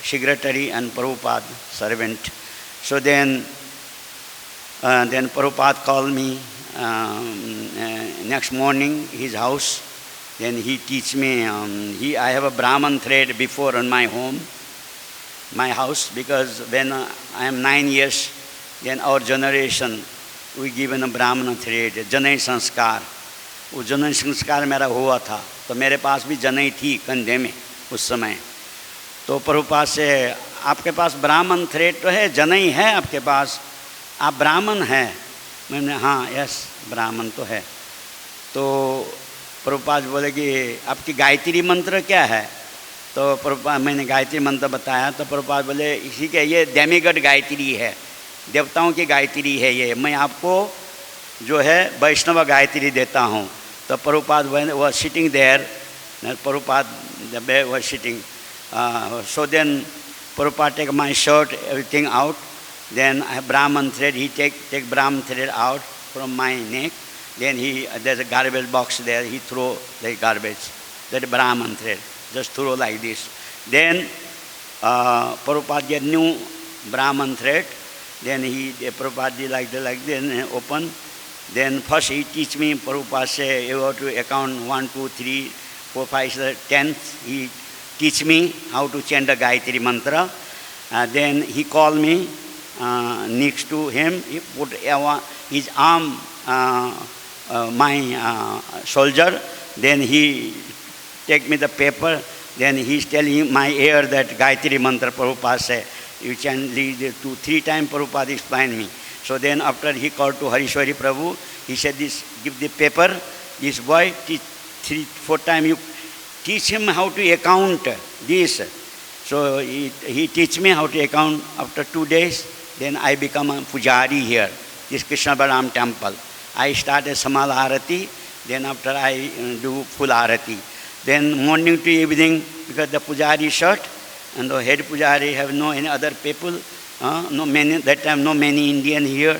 secretary and Prabhupada servant. So then Prabhupada called me next morning, his house. Then he teach me, I have a Brahman thread before on my home, my house, because when I am 9 years, then our generation, we given a Brahman thread, Janai Sanskar. वो जनई संस्कार मेरा हुआ था, तो मेरे पास भी जनई थी कंधे में उस समय. तो प्रभुपाद से, आपके पास ब्राह्मण थ्रेड तो है, जनई है आपके पास, आप ब्राह्मण हैं? मैंने हाँ, यस ब्राह्मण तो है. तो प्रभुपाद बोले कि आपकी गायत्री मंत्र क्या है? तो प्रभुपाद, मैंने गायत्री मंत्र बताया. तो प्रभुपाद बोले, इसी के ये डेमिगॉड गायत्री है, देवताओं की गायत्री है ये, मैं आपको जो है वैष्णव गायत्री देता हूँ. तो Prabhupada was sitting there, Prabhupada was sitting. So then Prabhupada take my shirt, everything out. Then I have Brahman thread, he take Brahman thread out from my neck. Then there's a garbage box there, he throw the garbage, that Brahman thread, just throw like this. Then Prabhupada get new Brahman thread. Then Prabhupada did like that, then open. Then first he teach me, Prabhupada say, you have to account 1, 2, 3, 4, 5, 10. He teach me how to chant the Gayatri mantra. Then he called me next to him. He put his arm, my soldier. Then he take me the paper. Then he's telling my ear that Gayatri mantra Prabhupada say. You can lead 2, 3 times Prabhupada explained me. So then after he called to Harishwari Prabhu, he said, this, give the paper, this boy, 3, 4 times you teach him how to account this. So he teach me how to account. After 2 days, then I become a Pujari here, this Krishna Balaram temple. I start a Samal Arati, then after I do full Arati. Then morning to evening, because the Pujari short, and the head Pujari have no any other people. No many, that time no many Indian here,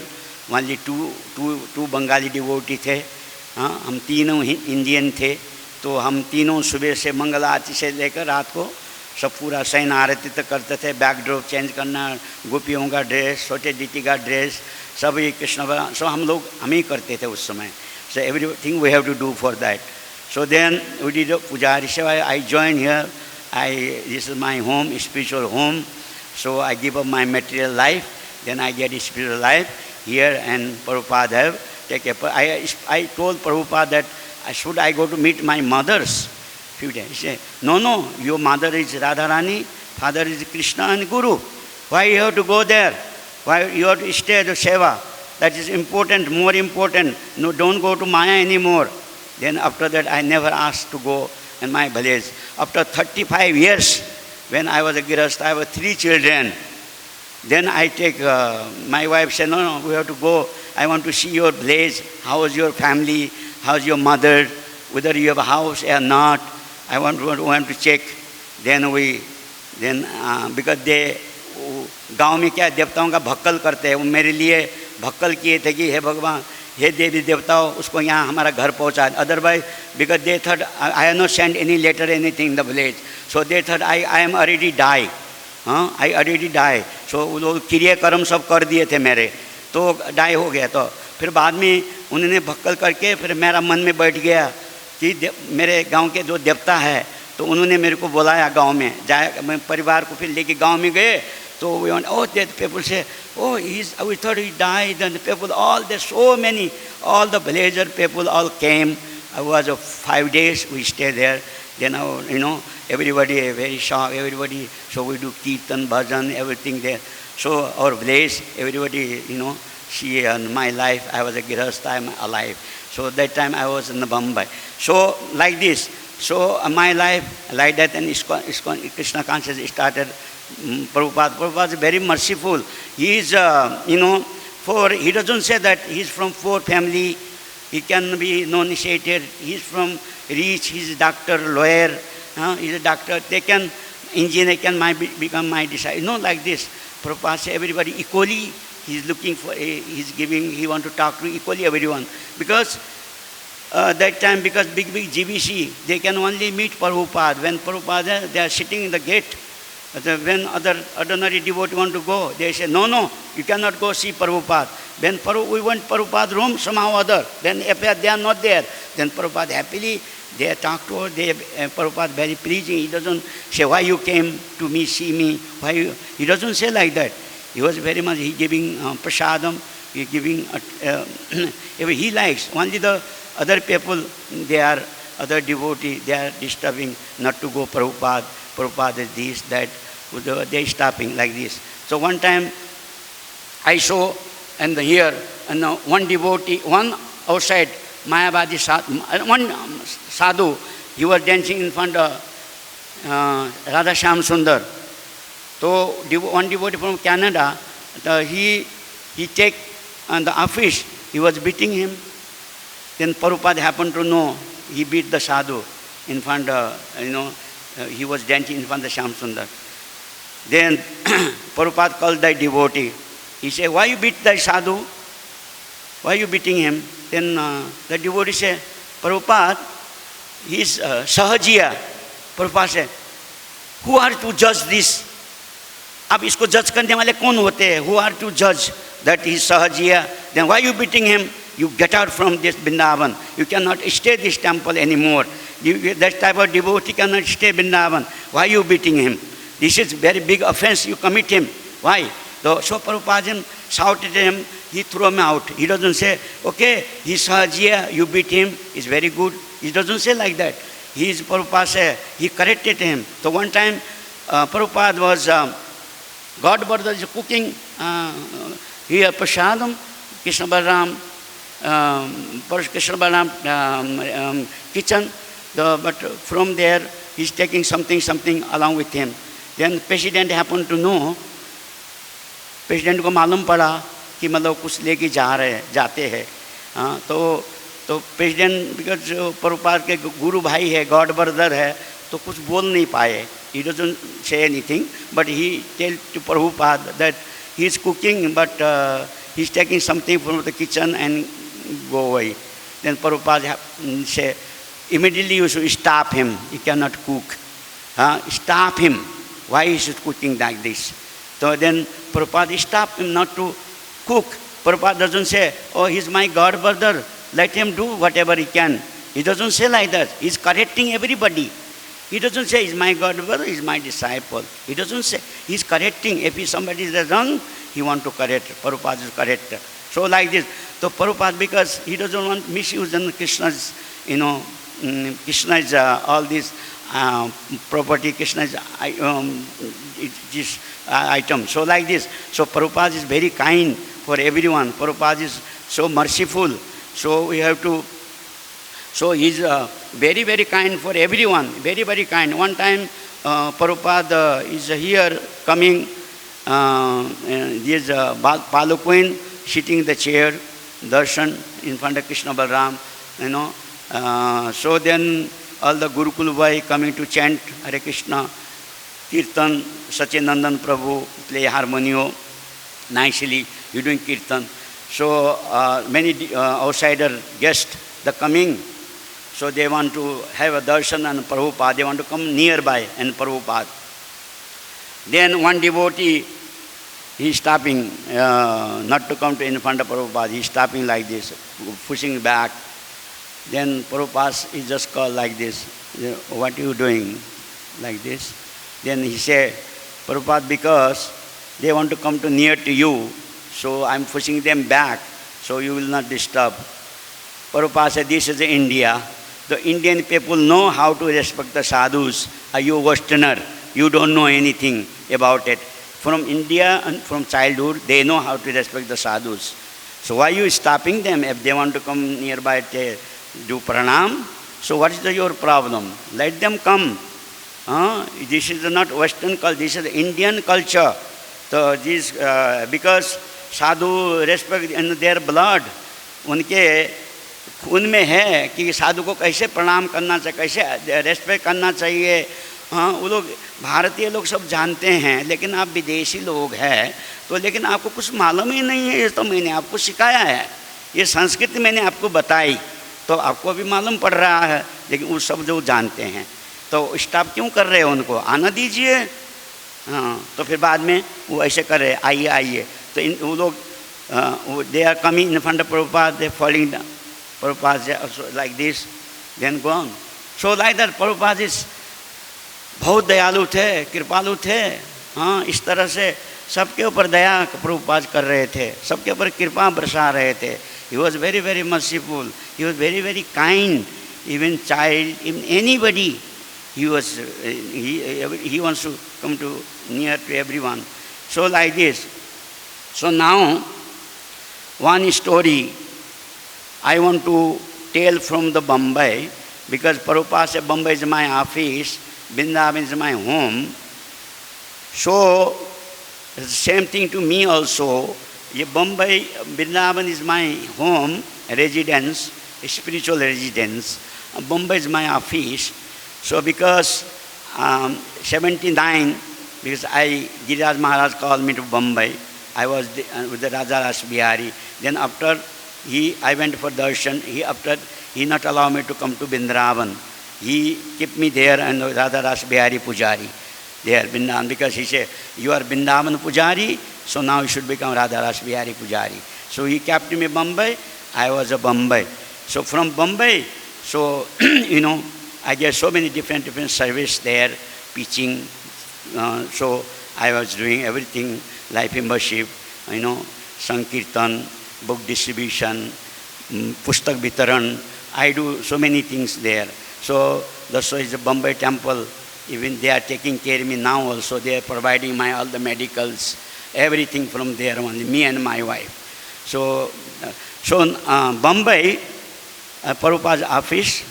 only two Bengali devotee थे. हम तीनों Indian थे. तो हम तीनों सुबह से मंगल आरती से लेकर रात को सब पूरा शयन आरती तक करते थे. बैकड्रॉप चेंज करना, गोपियों का ड्रेस, छोटे दीदी का ड्रेस, सब ये कृष्ण भगवान, सब हम ही करते थे उस समय. So everything we have to do for that. So then we did a Pujari Seva. I joined here. This is my home, spiritual home. So I give up my material life, then I get spiritual life here, and Prabhupada have take a. I told Prabhupada that should I go to meet my mothers? Few days. He said, no, your mother is Radharani, father is Krishna and Guru. Why you have to go there? Why you have to stay at the Seva? That is important, more important. No, don't go to Maya anymore. Then after that, I never asked to go in my village. After 35 years, when I was a Girahastha, I have 3 children. Then I take, my wife said, no, we have to go. I want to see your village. How is your family? How is your mother? Whether you have a house or not. I want to check. Then because they, गांव में क्या देवताओं का भक्कल करते हैं, वो मेरे लिए भक्कल किए थे कि हे भगवान, हे देवी देवताओं, उसको यहाँ हमारा घर पहुँचा. Otherwise, because they thought I have not sent any letter, anything in the village. So they thought I am already die. I already die. So वो लोग क्रियाकर्म सब कर दिए थे मेरे, तो डाई हो गया. तो फिर बाद में उन्होंने भक्कल करके फिर मेरा मन में बैठ गया कि मेरे गांव के जो देवता है, तो उन्होंने मेरे को बुलाया गांव में. जाए मैं परिवार को फिर लेके गांव में गए. So we went, oh, the people say, oh, we thought he died. And the people, there's so many, all the villager people all came. I was 5 days, we stayed there. Then, everybody very shocked, everybody. So we do kirtan, bhajan, everything there. So our village, everybody, see my life, I was a Grihastha, I'm alive. So that time I was in the Bombay. So like this, so my life, like that, and ISKCON Krishna consciousness started. Prabhupada is very merciful. He is, he doesn't say that he's from poor family, he can be non-initiated, he's from rich, he's a doctor, lawyer, he's a doctor, they can, engineer can become my disciple. No, like this. Prabhupada says everybody equally, he's looking for, he's giving, he want to talk to equally everyone. Because that time, because big GBC, they can only meet Prabhupada. When Prabhupada, they are sitting in the gate. When other ordinary devotee want to go, they say, no, you cannot go see Prabhupada. When we went Prabhupada room, somehow other, then if they are not there, then Prabhupada happily, they talk to her, Prabhupada very pleasing. He doesn't say, why you came to me, see me, he doesn't say like that. He was very much, he giving prasadam, he giving, he likes. Only the other people, they are, other devotee, they are disturbing not to go Prabhupada. Prabhupada is this, that, they are stopping like this. So one time I saw and here, and one devotee, one outside Mayavadi sadhu, one sadhu, he was dancing in front of Radha Shyam Sundar. So one devotee from Canada, he take on the office, he was beating him. Then Prabhupada happened to know, he beat the sadhu in front of, he was dancing in front of Shyam Sundar. Then Prabhupada called that devotee. He said, why you beat that sadhu? Why you beating him? Then the devotee said, Prabhupada, he is sahajiya. Prabhupada said, who are to judge this? अब इसको जज करने वाले कौन होते हैं? Who are to judge that he is sahajiya? Then why you beating him? You get out from this Vrindavan. You cannot stay this temple anymore. That type of devotee cannot stay Vrindavan. Why you beating him? This is very big offense. You commit him. Why? So Prabhupada shouted at him. He threw him out. He doesn't say, okay, he's sahajiya, you beat him. It's very good. He doesn't say like that. Prabhupada said, he corrected him. So one time, Prabhupada was, God Brother is cooking here prasadam, Krishna Balaram, Krishna Balaram kitchen. But from there, he's taking something along with him. Then president happened to know, president को मालूम पड़ा कि मतलब कुछ लेके जाते हैं. तो president because प्रभुपाद के गुरु भाई है, God brother है, तो कुछ बोल नहीं पाए. He doesn't say anything, but he tell to Prabhupada that he is cooking, but he's taking something from the kitchen and go away. Then Prabhupada say, immediately you should stop him. He cannot cook. Stop him. Why is he cooking like this? So then Prabhupada stop him not to cook. Prabhupada doesn't say, oh, he's my God brother. Let him do whatever he can. He doesn't say like that. He's correcting everybody. He doesn't say, he's my God brother, he's my disciple. He doesn't say, he's correcting. If somebody is wrong, he wants to correct. Prabhupada is correct. So like this. So Prabhupada, because he doesn't want misuse in Krishna's, Krishna's all this property, Krishna's item. So like this. So Prabhupada is very kind for everyone. Prabhupada is so merciful. So we have to, so he's very, very kind for everyone. Very, very kind. One time Prabhupada is here coming, there's Paluquin sitting in the chair, darshan in front of Krishna Balaram, So then all the Gurukul Bhai coming to chant Hare Krishna, Kirtan, Sachinandan Prabhu play harmonium, nicely, you doing Kirtan. So many outsider guests, they're coming. So they want to have a darshan and Prabhupada, they want to come nearby and Prabhupada. Then one devotee, he's stopping, not to come to in front of Prabhupada, he's stopping like this, pushing back. Then Prabhupada is just called like this, what are you doing? Like this. Then he said, Prabhupada, because they want to come to near to you, so I'm pushing them back, so you will not disturb. Prabhupada said, this is India. The Indian people know how to respect the sadhus. Are you Westerner? You don't know anything about it. from India and from childhood, they know how to respect the sadhus. So why are you stopping them if they want to come nearby to do pranam? So what is your problem? Let them come. This is not Western culture, this is Indian culture. So this, because sadhu respect in their blood, उनके खून में है कि साधु को कैसे प्रणाम करना चाहिए, कैसे रेस्पेक्ट करना चाहिए. हाँ, वो लोग भारतीय लोग सब जानते हैं, लेकिन आप विदेशी लोग हैं तो लेकिन आपको कुछ मालूम ही नहीं है. ये तो मैंने आपको सिखाया है, ये संस्कृति मैंने आपको बताई तो आपको अभी मालूम पड़ रहा है, लेकिन वो सब जो जानते हैं. तो स्टॉप क्यों कर रहे हैं, उनको आना दीजिए. हाँ, तो फिर बाद में वो ऐसे कर रहे, आइए आइए. तो वो लोग they are coming in front of Prabhupada, they are falling down. Prabhupada also like this, then go on. So like that Prabhupada is बहुत दयालु थे, कृपालु थे. हाँ, इस तरह से सबके ऊपर दया प्रभुपाद कर रहे थे, सबके ऊपर कृपा बरसा रहे थे. He was very, very merciful. He was very, very kind. Even child, even anybody, he was. He wants to come to near to everyone. So like this. So now, one story I want to tell from the Bombay, because Prabhupada said Bombay is my office, Vrindavan is my home. So, same thing to me also. Bombay, Vrindavan is my home, residence, spiritual residence. Bombay is my office. So, because 79, because Giriraj Maharaj called me to Bombay, I was with the Raja Ras Bihari. Then after I went for darshan. He not allow me to come to Vrindavan. He kept me there and Radha Ras Bihari Pujari there, Vrindavan, because he said, you are Vrindavan Pujari, so now you should become Radha Ras Bihari Pujari. So he kept me Bombay, I was a Bombay. So from Bombay, so I get so many different service there, teaching. So I was doing everything, life membership, Sankirtan, book distribution, Pustak Vitaran. I do so many things there. So that's why it's a Bombay temple. Even they are taking care of me now also. They are providing all the medicals, everything from there only, me and my wife. So Bombay, Prabhupada's office,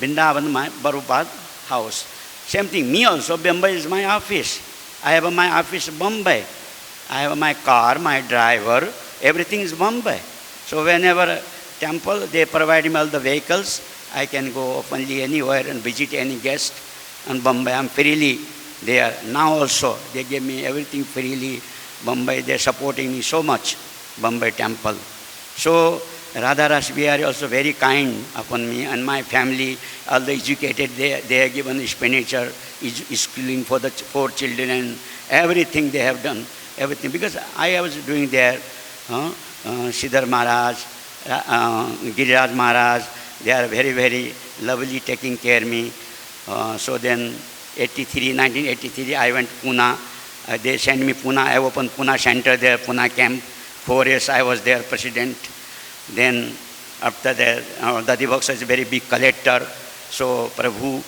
Vrindavan, my Prabhupada house. Same thing, me also, Bombay is my office. I have my office Bombay. I have my car, my driver, everything is Bombay. So whenever temple, they provide me all the vehicles. I can go openly anywhere and visit any guest. And Bombay, I'm freely there. Now also, they give me everything freely. Bombay, they're supporting me so much, Bombay temple. So Radha Ras Bihari also very kind upon me and my family. All the educated, they have given expenditure, schooling for the 4 children and everything they have done. Everything, because I was doing there, Siddhar Maharaj, Giriraj Maharaj, they are very, very lovely taking care of me. So then 1983, I went to Pune. They sent me Pune. I opened Pune center there, Pune camp. 4 years I was there, president. Then after that, Dadi Bhaksa is a very big collector. So Prabhu,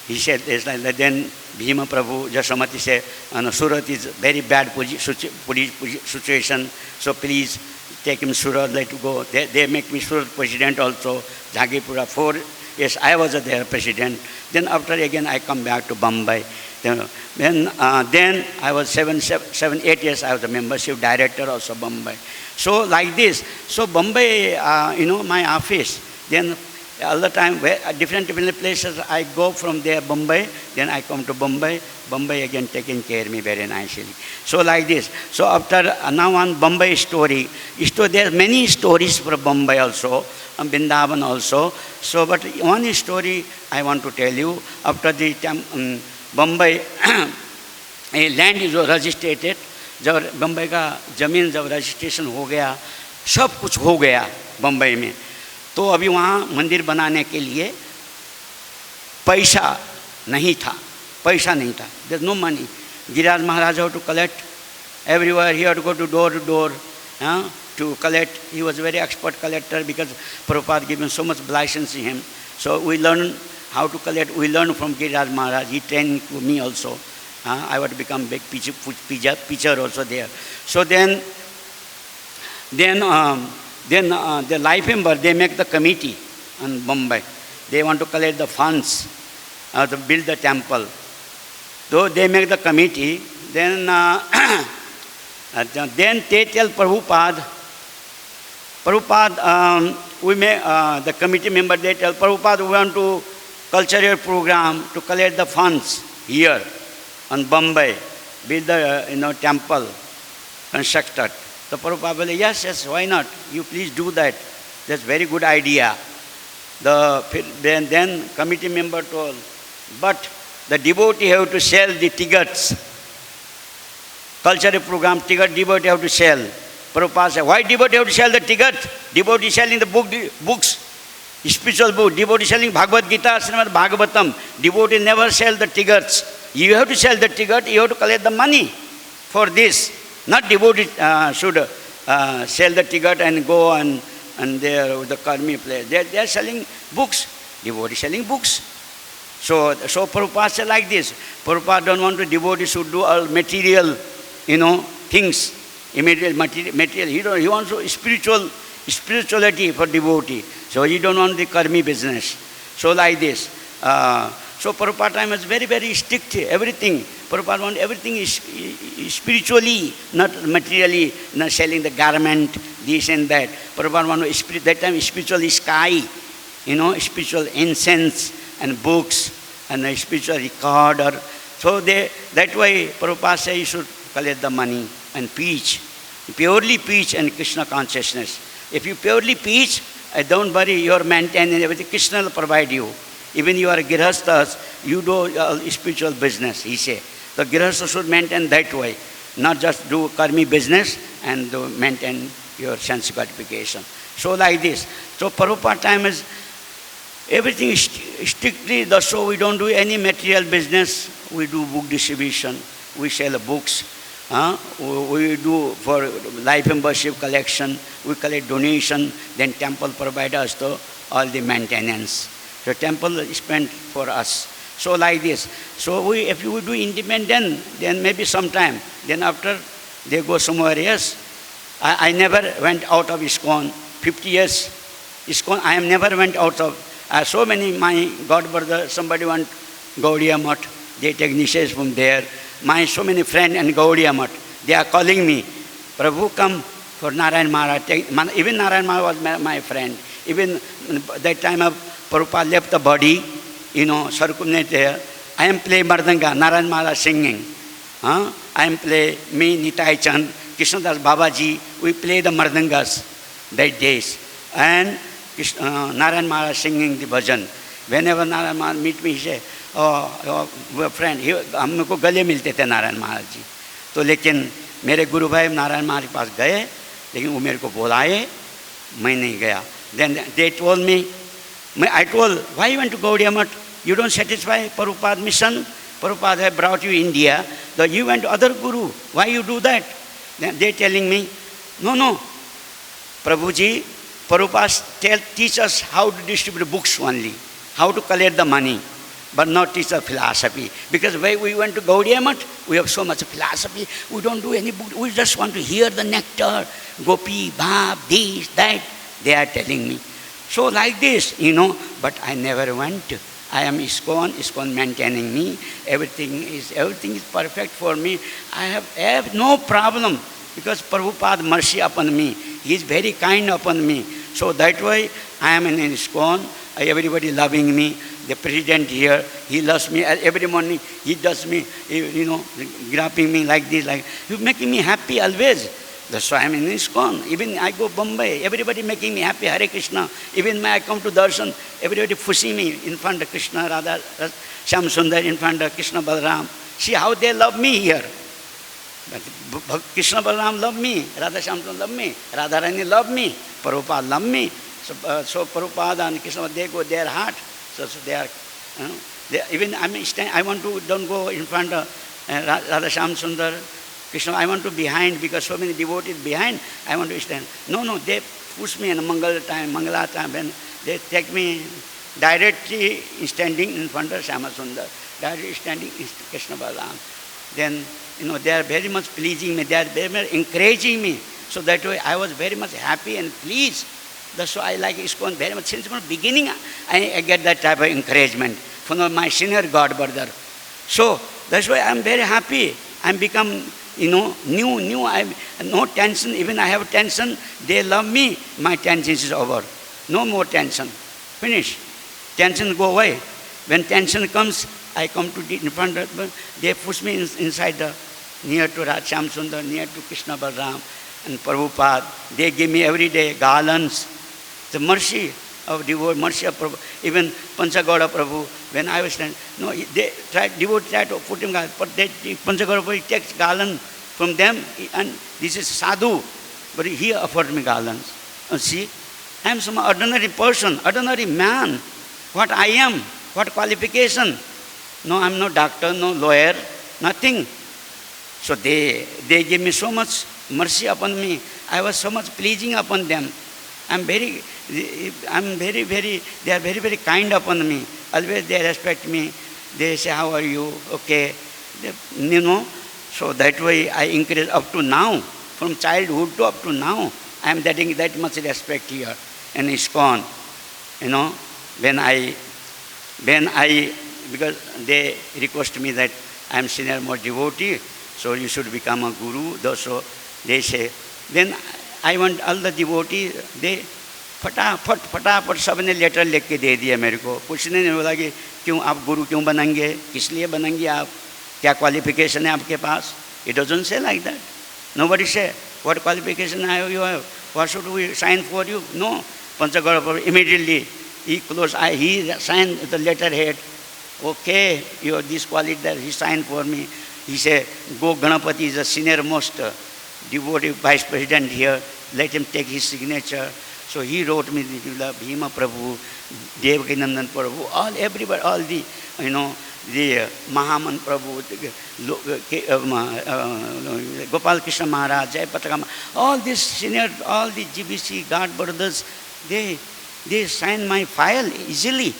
he said, then Bhima Prabhu, Jaswamati said, Surat is very bad situation, so please take him Surat, let him go. They make me Surat president also, Jagipura. 4 years I was their president. Then after again I come back to Bombay. Then I was 8 years I was the membership director also Bombay. So like this, so Bombay, my office, then all the time, different places I go from there, Bombay, then I come to Bombay again taking care of me very nicely. So like this. So after, now on Bombay story, there are many stories for Bombay also, and Vrindavan also. So, but one story I want to tell you. After the Bombay, a land is registered, जब बम्बई का ज़मीन जब registration हो गया, सब कुछ हो गया बम्बई में, तो अभी वहाँ मंदिर बनाने के लिए पैसा नहीं था. There's no money. Giriraj Maharaj had to collect everywhere. He had to go to door to collect. He was a very expert collector because Prabhupada gave him so much blessings in him. So we learned how to collect. We learned from Giriraj Maharaj. He trained me also. I want to become big preacher also there. So then the life member, they make the committee in Bombay. They want to collect the funds to build the temple. Though they make the committee, then they tell Prabhupada, we make the committee member, they tell Prabhupada, we want to cultural program to collect the funds here in Bombay, build the temple constructed. So Prabhupada will say, yes, why not? You please do that. That's very good idea. Then committee member told, but the devotee have to sell the tickets. Cultural program ticket, devotee have to sell. Prabhupada said, why devotee have to sell the ticket? Devotee selling the books, spiritual book. Devotee selling Bhagavad Gita, Srimad Bhagavatam. Devotee never sell the tickets. You have to sell the ticket, you have to collect the money for this. Not devotee should sell the ticket and go and there with the karmi place. They are selling books. Devotee selling books. So Prabhupada said like this. Prabhupada don't want to devotee should do all material, things. Material. He wants spirituality for devotee. So he don't want the karmi business. So like this. So Prabhupada time was very, very strict. Everything. Prabhupada want everything is spiritually, not materially, not selling the garment, this and that. Prabhupada want that time spiritual sky, spiritual incense and books and a spiritual recorder. So that way Prabhupada say you should collect the money and preach. Purely preach and Krishna consciousness. If you purely preach, don't worry, your maintenance, everything, Krishna will provide you. Even you are girhasthas, you do spiritual business, he say. The girhastha should maintain that way, not just do karmi business and maintain your sense gratification. So like this. So Prabhupada time is, everything is strictly, so we don't do any material business. We do book distribution, we sell books. We do for life membership collection, we collect donation, then temple provide us to all the maintenance. The temple is spent for us. So like this. So if you do independent, then maybe sometime. Then after they go somewhere else. I never went out of ISKCON. 50 years ISKCON, I am never went out of. So many, my God brother, somebody want Gaudiya Math. They take nishays from there. My so many friends and Gaudiya Math, they are calling me, Prabhu, come for Narayan Maharaj. Even Narayan Maharaj was my friend. Even that time of Prabhupada left the body, circumnate there. I am play Mardanga, Narayan Maharaj singing. I am play, me, Nitai Chand, Krishnadas Babaji, we play the Mardangas that days. And Narayan Maharaj singing the bhajan. Whenever Narayan Maharaj meet me, he say, oh friend, हम को गले मिलते थे नारायण महाराज जी. तो लेकिन मेरे गुरु भाई नारायण महाराज के पास गए, लेकिन वो मेरे को बुलाए, मैं नहीं गया. Then they told me, I told, why you went to Gaudiya Math? You don't satisfy Prabhupada mission? Prabhupada have brought you India. So you went to other guru. Why you do that? Then they telling me, no, Prabhuji, Prabhupada teach us how to distribute books only, how to collect the money, but not teach us philosophy. Because when we went to Gaudiya Math, we have so much philosophy. We don't do any book. We just want to hear the nectar, gopi, bhab, this, that. They are telling me. So like this, but I never went. I am ISKCON maintaining me. Everything is perfect for me. I have no problem because Prabhupada mercy upon me. He is very kind upon me. So that way I am in ISKCON. Everybody loving me. The president here, he loves me. Every morning he does me, grabbing me like this, he's making me happy always. That's why I'm in ISKCON. Even I go Bombay, everybody making me happy, Hare Krishna. Even when I come to darshan, everybody pushing me in front of Krishna, Radha, Shyam Sundar, in front of Krishna Balaram. See how they love me here. But Krishna Balaram love me, Radha Shyam Sundar love me, Radharani love me, Prabhupada love me. So Prabhupada and Krishna, they go their heart. So they are, even I want to don't go in front of Radha Shyam Sundar, Krishna. I want to behind because so many devotees behind. I want to stand. No, they push me in Mangala time, when they take me directly standing in front of Shyama Sundar, directly standing in Krishna Balaram. then, they are very much pleasing me. They are very much encouraging me. So that way I was very much happy and pleased. That's why I like ISKCON very much. Since from the beginning, I get that type of encouragement from my senior God brother. So that's why I'm very happy. I'm become, new. I no tension. Even I have tension. They love me. My tension is over. No more tension. Finish. Tension go away. When tension comes, I come to in front of them. They push me inside near to Shyam Sundar, near to Krishna Balram and Prabhupada. They give me every day garlands. The mercy of devotee, mercy of Prabhu. Even Panchagauda Prabhu, when I was standing, they tried to put him garland, but Panchagauda Prabhu takes garland from them, and this is sadhu, but he offered me garlands. And see, I am some ordinary person, ordinary man. What I am, what qualification? No, I am no doctor, no lawyer, nothing. So they gave me so much mercy upon me. I was so much pleasing upon them. they are very, very kind upon me. Always they respect me. They say, how are you? Okay. So that way I increase up to now. From childhood to up to now, I am getting that much respect here in ISKCON. Because they request me that I am senior most devotee, so you should become a guru. So they say, then I want all the devotees, they फटाफट सबने letter लिख के दे दिया मेरे को. पूछने नहीं बोला कि क्यों आप गुरु क्यों बनेंगे, किस लिए बनेंगे आप, क्या क्वालिफिकेशन है आपके पास. It doesn't say like that. Nobody say, what qualification you have, what should we sign for you? No. Panchagauda immediately, he signed the letterhead. Okay, you are this quality that he signed for me. He said, Go Ganapati is the senior most devotee vice president here. Let him take his signature. So he wrote me the Bhima Prabhu, Devakinandan Prabhu, everybody, all the, the Mahaman Prabhu, Gopal Krishna Maharaj, Jai Patakama, all these senior, all the GBC, God brothers, they signed my file easily.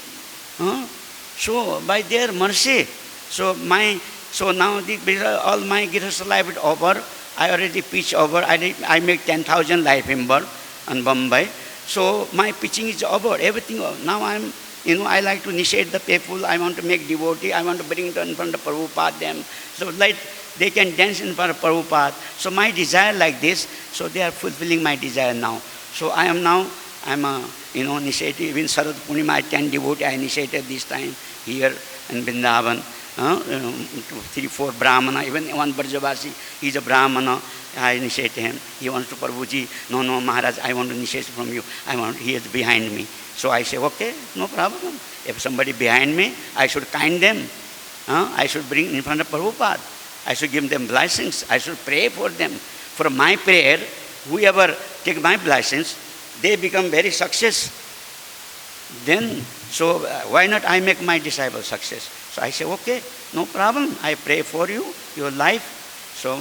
So by their mercy, so now all my Grihastha life is over. I already pitched over. I make 10,000 life member in Bombay. So my pitching is over. Everything over. Now I like to initiate the people. I want to make devotee. I want to bring them in front of Prabhupada them. So like they can dance in front of Prabhupada. So my desire like this. So they are fulfilling my desire now. So I'm initiated. Even Sarad Purnima, I 10 devotee I initiated this time here in Vrindavan. 3-4 Brahmana, even one Brajavasi, he's a Brahmana. I initiate him. He wants to Prabhuji, no, Maharaj, I want to initiate from you. He is behind me. So I say, okay, no problem. If somebody behind me, I should kind them. I should bring in front of Prabhupada. I should give them blessings. I should pray for them. For my prayer, whoever take my blessings, they become very success. Then, so why not I make my disciple success? So I say, okay, no problem. I pray for you, your life. So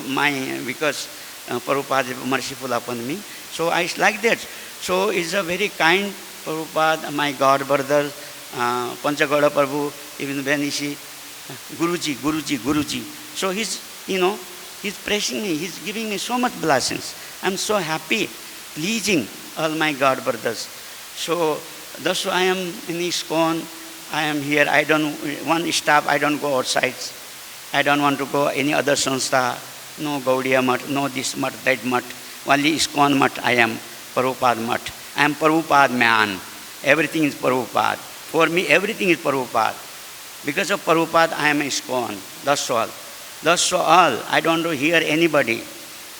because Prabhupada is merciful upon me. So I like that. So it's a very kind Prabhupada, my God brother, Panchagauda Prabhu, even when he see, Guruji. So he's praising me, he's giving me so much blessings. I'm so happy, pleasing all my God brothers. So that's why I am in ISKCON. I am here. I don't go outside. I don't want to go any other sanstha. No Gaudiya Math, no this Math, that Math. Only ISKCON Math I am, Prabhupada Math. I am Prabhupada man. Everything is Prabhupada. For me, everything is Prabhupada. Because of Prabhupada, I am ISKCON. That's all. That's all. I don't want to hear anybody.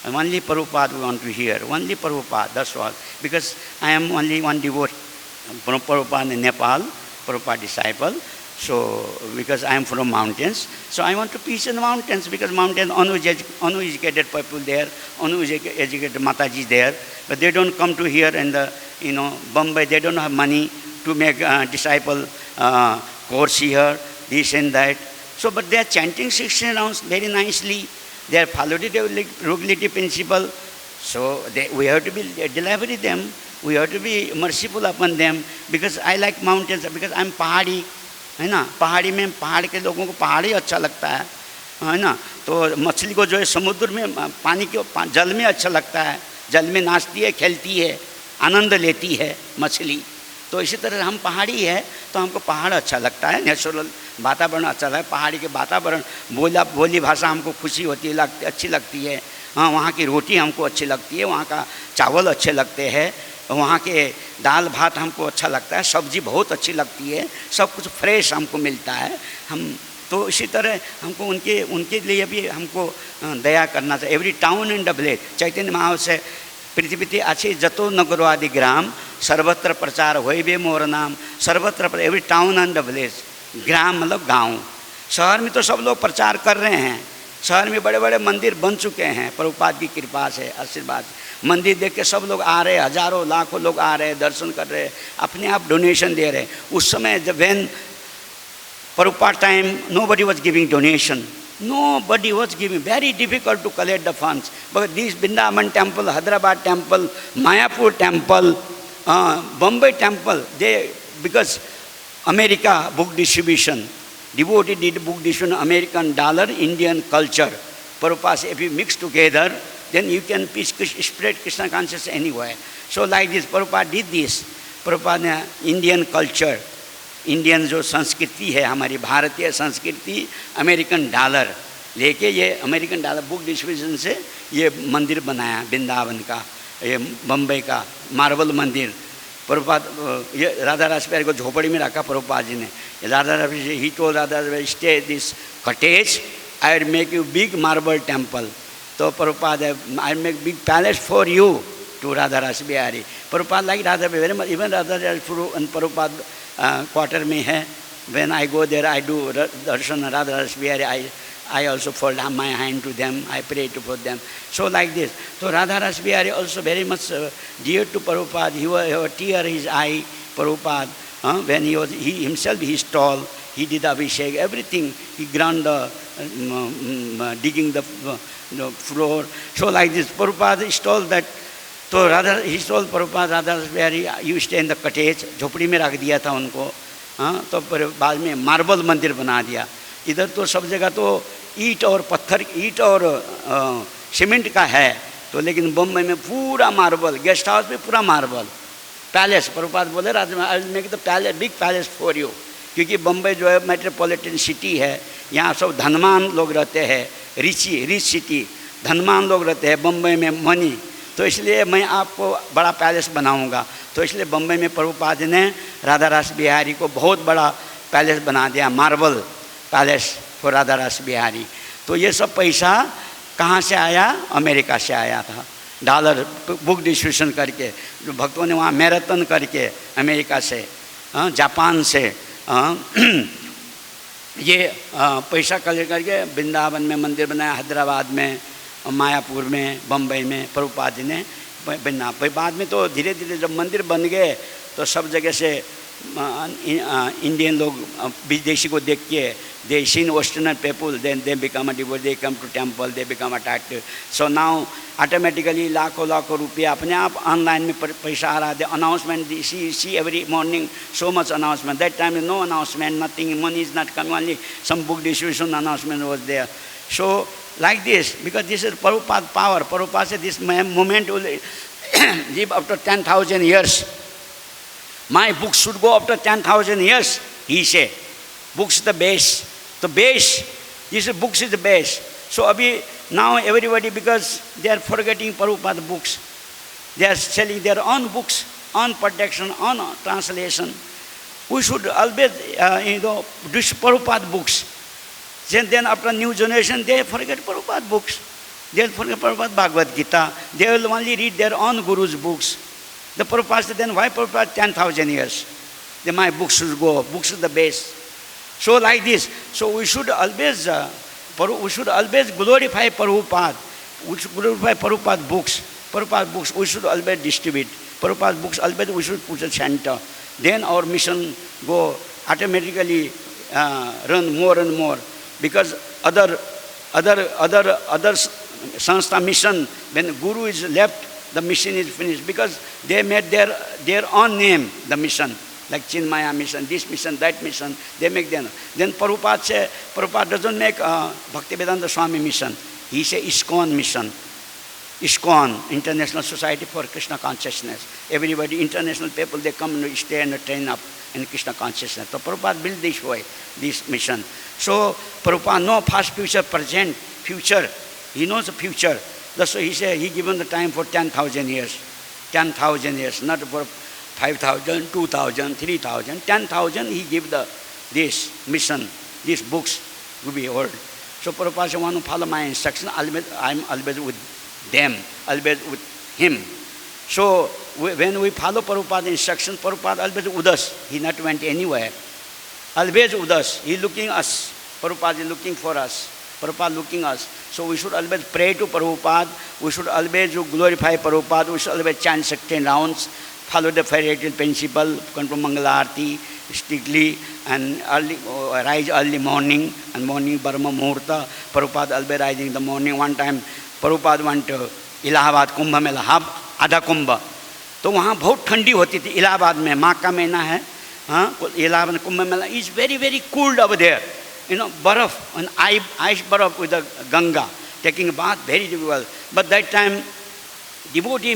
Only Prabhupada we want to hear. Only Prabhupada. That's all. Because I am only one devotee from Prabhupada in Nepal, Prabhupada disciple. So, because I am from mountains, so I want to preach in the mountains, because mountains, uneducated people there, uneducated Mataji there, but they don't come to here in the, Bombay, they don't have money to make disciple course here, this and that. So, but they are chanting 16 rounds very nicely. They are following the regularity principle. So, we have to be deliver them. We have to be merciful upon them, because I like mountains, because I am pahadi. है ना, पहाड़ी में पहाड़ के लोगों को पहाड़ ही अच्छा लगता है. है ना। तो मछली को जो है समुद्र में पानी के जल में अच्छा लगता है, जल में नाचती है, खेलती है, आनंद लेती है मछली। तो इसी तरह हम पहाड़ी है तो हमको पहाड़ अच्छा लगता है, नेचुरल वातावरण अच्छा लगता है। पहाड़ी के वातावरण, बोली भाषा हमको खुशी होती है, अच्छी लगती है। हाँ, वहाँ की रोटी हमको अच्छी लगती है, वहाँ का चावल अच्छे लगते हैं, वहाँ के दाल भात हमको अच्छा लगता है, सब्जी बहुत अच्छी लगती है, सब कुछ फ्रेश हमको मिलता है। हम तो इसी तरह हमको उनके लिए भी हमको दया करना चाहिए। एवरी टाउन एंड विलेज, चैतन्य महाव से पृथ्वी अच्छी जतो नगरो आदि ग्राम सर्वत्र प्रचार होय बे मोर नाम। सर्वत्र, एवरी टाउन एंड विलेज, ग्राम मतलब गांव। शहर में तो सब लोग प्रचार कर रहे हैं, शहर में बड़े बड़े मंदिर बन चुके हैं प्रभुपाद की कृपा से, आशीर्वाद से। मंदिर देख के सब लोग आ रहे हैं, हजारों लाखों लोग आ रहे हैं, दर्शन कर रहे हैं, अपने आप डोनेशन दे रहे हैं। उस समय जब when Prabhupada time, nobody was giving donation. Nobody was giving. Very difficult to collect the funds. But this Vrindavan temple, Hyderabad temple, Mayapur temple, Bombay temple, because America book distribution, devotee did book distribution, American dollar, Indian culture. Prabhupada said, if you mix together, then you can spread Krishna consciousness anywhere. So like this, Prabhupada did this. Prabhupada ने Indian culture, Indian जो संस्कृति है, हमारी भारतीय संस्कृति, American dollar लेके ये American dollar book distribution से ये मंदिर बनाया वृंदावन का, ये बम्बई का मार्बल मंदिर। प्रभुपाद ये राधा रास बिहारी को झोपड़ी में रखा प्रभुपाद जी ने। राधा रास ही told Radha Ras stay this cottage, I will make you big marble temple. तो Prabhupada I will make big palace for you to Radha Ras Bihari. Prabhupada like Radha Bihari, even Radha Ras Prabhupada quarter में है। When I go there, I do darshan Radha Rasa Bihari. I also fold my hand to them. I pray for them. So like this. So Radha Rasa Bihari also very much dear to Prabhupada. He was a tear in his eye. Prabhupada, when he himself he is tall. He did abhishek, everything. He ground the digging the floor. So like this, Prabhupada is told that. तो Radha he told Prabhupada Radha रस Bihari you stay in the cottage, झोपड़ी में रख दिया था उनको। हाँ, तो बाद में मार्बल मंदिर बना दिया। इधर तो सब जगह तो ईंट और पत्थर, ईंट और सीमेंट का है, तो लेकिन बम्बई में पूरा मार्बल, गेस्ट हाउस में पूरा मार्बल, पैलेस। प्रभुपाद बोले राजा I will make the palace, big palace for you, क्योंकि बम्बई जो है मेट्रोपॉलिटन सिटी है, यहाँ सब धनवान लोग रहते हैं, रिच सिटी, धनवान लोग रहते हैं बम्बई में, मनी। तो इसलिए मैं आपको बड़ा पैलेस बनाऊंगा। तो इसलिए बम्बई में प्रभुपाद ने राधा रास बिहारी को बहुत बड़ा पैलेस बना दिया, marble palace for Radha Ras Bihari. तो ये सब पैसा कहाँ से आया? अमेरिका से आया था, डॉलर बुक डिस्ट्रीब्यूशन करके, जो भक्तों ने वहाँ मैराथन करके अमेरिका से, जापान से ये पैसा कलेक्ट करके वृंदावन में मंदिर बनाया, हैदराबाद में, मायापुर में, बम्बई में प्रभुपाद जी ने बना। बाद में तो धीरे धीरे जब मंदिर बन गए तो सब जगह से इंडियन लोग विदेशी को देख के, they seen western people, then they become a devotee, they come to temple, they become attractive. So now automatically लाखों लाखों रुपया अपने आप ऑनलाइन में पैसा आ रहा है। Announcement see every morning, so much announcement. That time no announcement, nothing, money is not coming, only some book distribution announcement was there. So like this, because this is Prabhupada's power. Prabhupada said this movement will live after 10,000 years. My books should go after 10,000 years, he said. Books the base. The base, this books is the base. So now everybody, because they are forgetting Prabhupada's books, they are selling their own books, own protection, own translation. We should always, do Prabhupada books. Then after new generation, they forget Prabhupada books. They forget Prabhupada Bhagavad Gita. They will only read their own Guru's books. The Prabhupada said, then why Prabhupada 10,000 years? Then my books should go. Books is the base. So like this. So we should always glorify Prabhupada. We should glorify Prabhupada books. Prabhupada books we should always distribute. Prabhupada books always we should put a center. Then our mission go automatically run more and more. Because other sanstha mission, when Guru is left, the mission is finished. Because they made their own name, the mission. like Chinmaya mission, this mission, that mission, they make them. Then Prabhupada doesn't make Bhaktivedanta Swami mission. He say ISKCON mission. ISKCON, International Society for Krishna Consciousness. Everybody, international people, they come and stay and train up in Krishna consciousness. So Prabhupada built this way, this mission. So Prabhupada knows past, future, present, future. He knows the future. That's why he said he given the time for 10,000 years. 10,000 years, not for 5,000, 2,000, 3,000. 10,000 he give this mission, these books to be heard. So Prabhupada said, want to follow my instruction, I'm always with them, always with him. So when we follow Prabhupada's instruction, Prabhupada always with us. He not went anywhere. Always with us. He looking us. Prabhupada is looking for us. Prabhupada looking us. So we should always pray to Prabhupada. We should always glorify Prabhupada. We should always chant 16 rounds. Follow the fairy principle. Come to Mangala Aarti strictly and rise early morning and morning Brahma Muhurta. Prabhupada always rising in the morning. One time Prabhupada went to Allahabad Kumbh में आधा कुंभ तो वहाँ बहुत ठंडी होती थी इलाहाबाद में माघ का महीना है हाँ Allahabad Kumbh Mela is very very cooled over there barf and ice बर्फ with the Ganga taking a bath very difficult but that time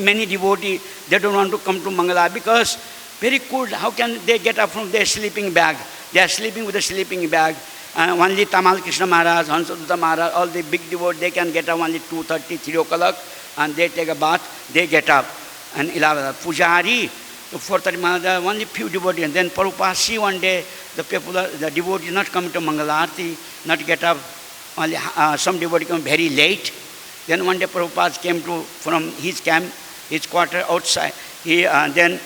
many devotees they don't want to come to Mangala because very cold how can they get up from their sleeping bag they are sleeping with a sleeping bag only Tamal Krishna Maharaj Hansadutta Maharaj all the big devotees they can get up only 2:30 3 o'clock and they take a bath, they get up. And Pujari, 4:30 Maharaj, only few devotees. And then Prabhupada see one day the devotees not coming to Mangala Aarti, not get up. Only some devotees come very late. Then one day Prabhupada came from his camp, his quarter outside. Then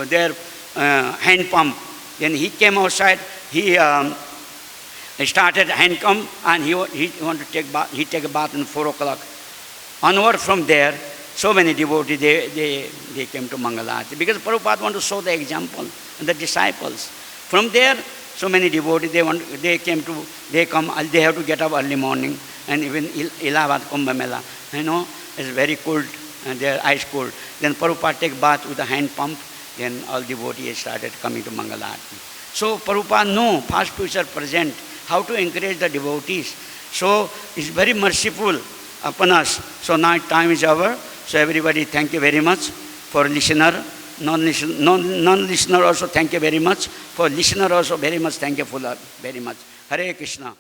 their hand pump. Then he came outside. He started hand pump and he want to take bath. He take a bath at 4 o'clock. Onward from there, so many devotees, they came to Mangala Aarti because Prabhupada want to show the example and the disciples. From there, so many devotees, they have to get up early morning and even Allahabad Kumbh Mela, it's very cold and they are ice cold. Then Prabhupada take bath with a hand pump, then all devotees started coming to Mangala Aarti. So Prabhupada know past, future, present, how to encourage the devotees. So it's very merciful upon us. So now time is over. So everybody, thank you very much for listener. Non-listener also thank you very much. For listener also very much thank you for very much. Hare Krishna.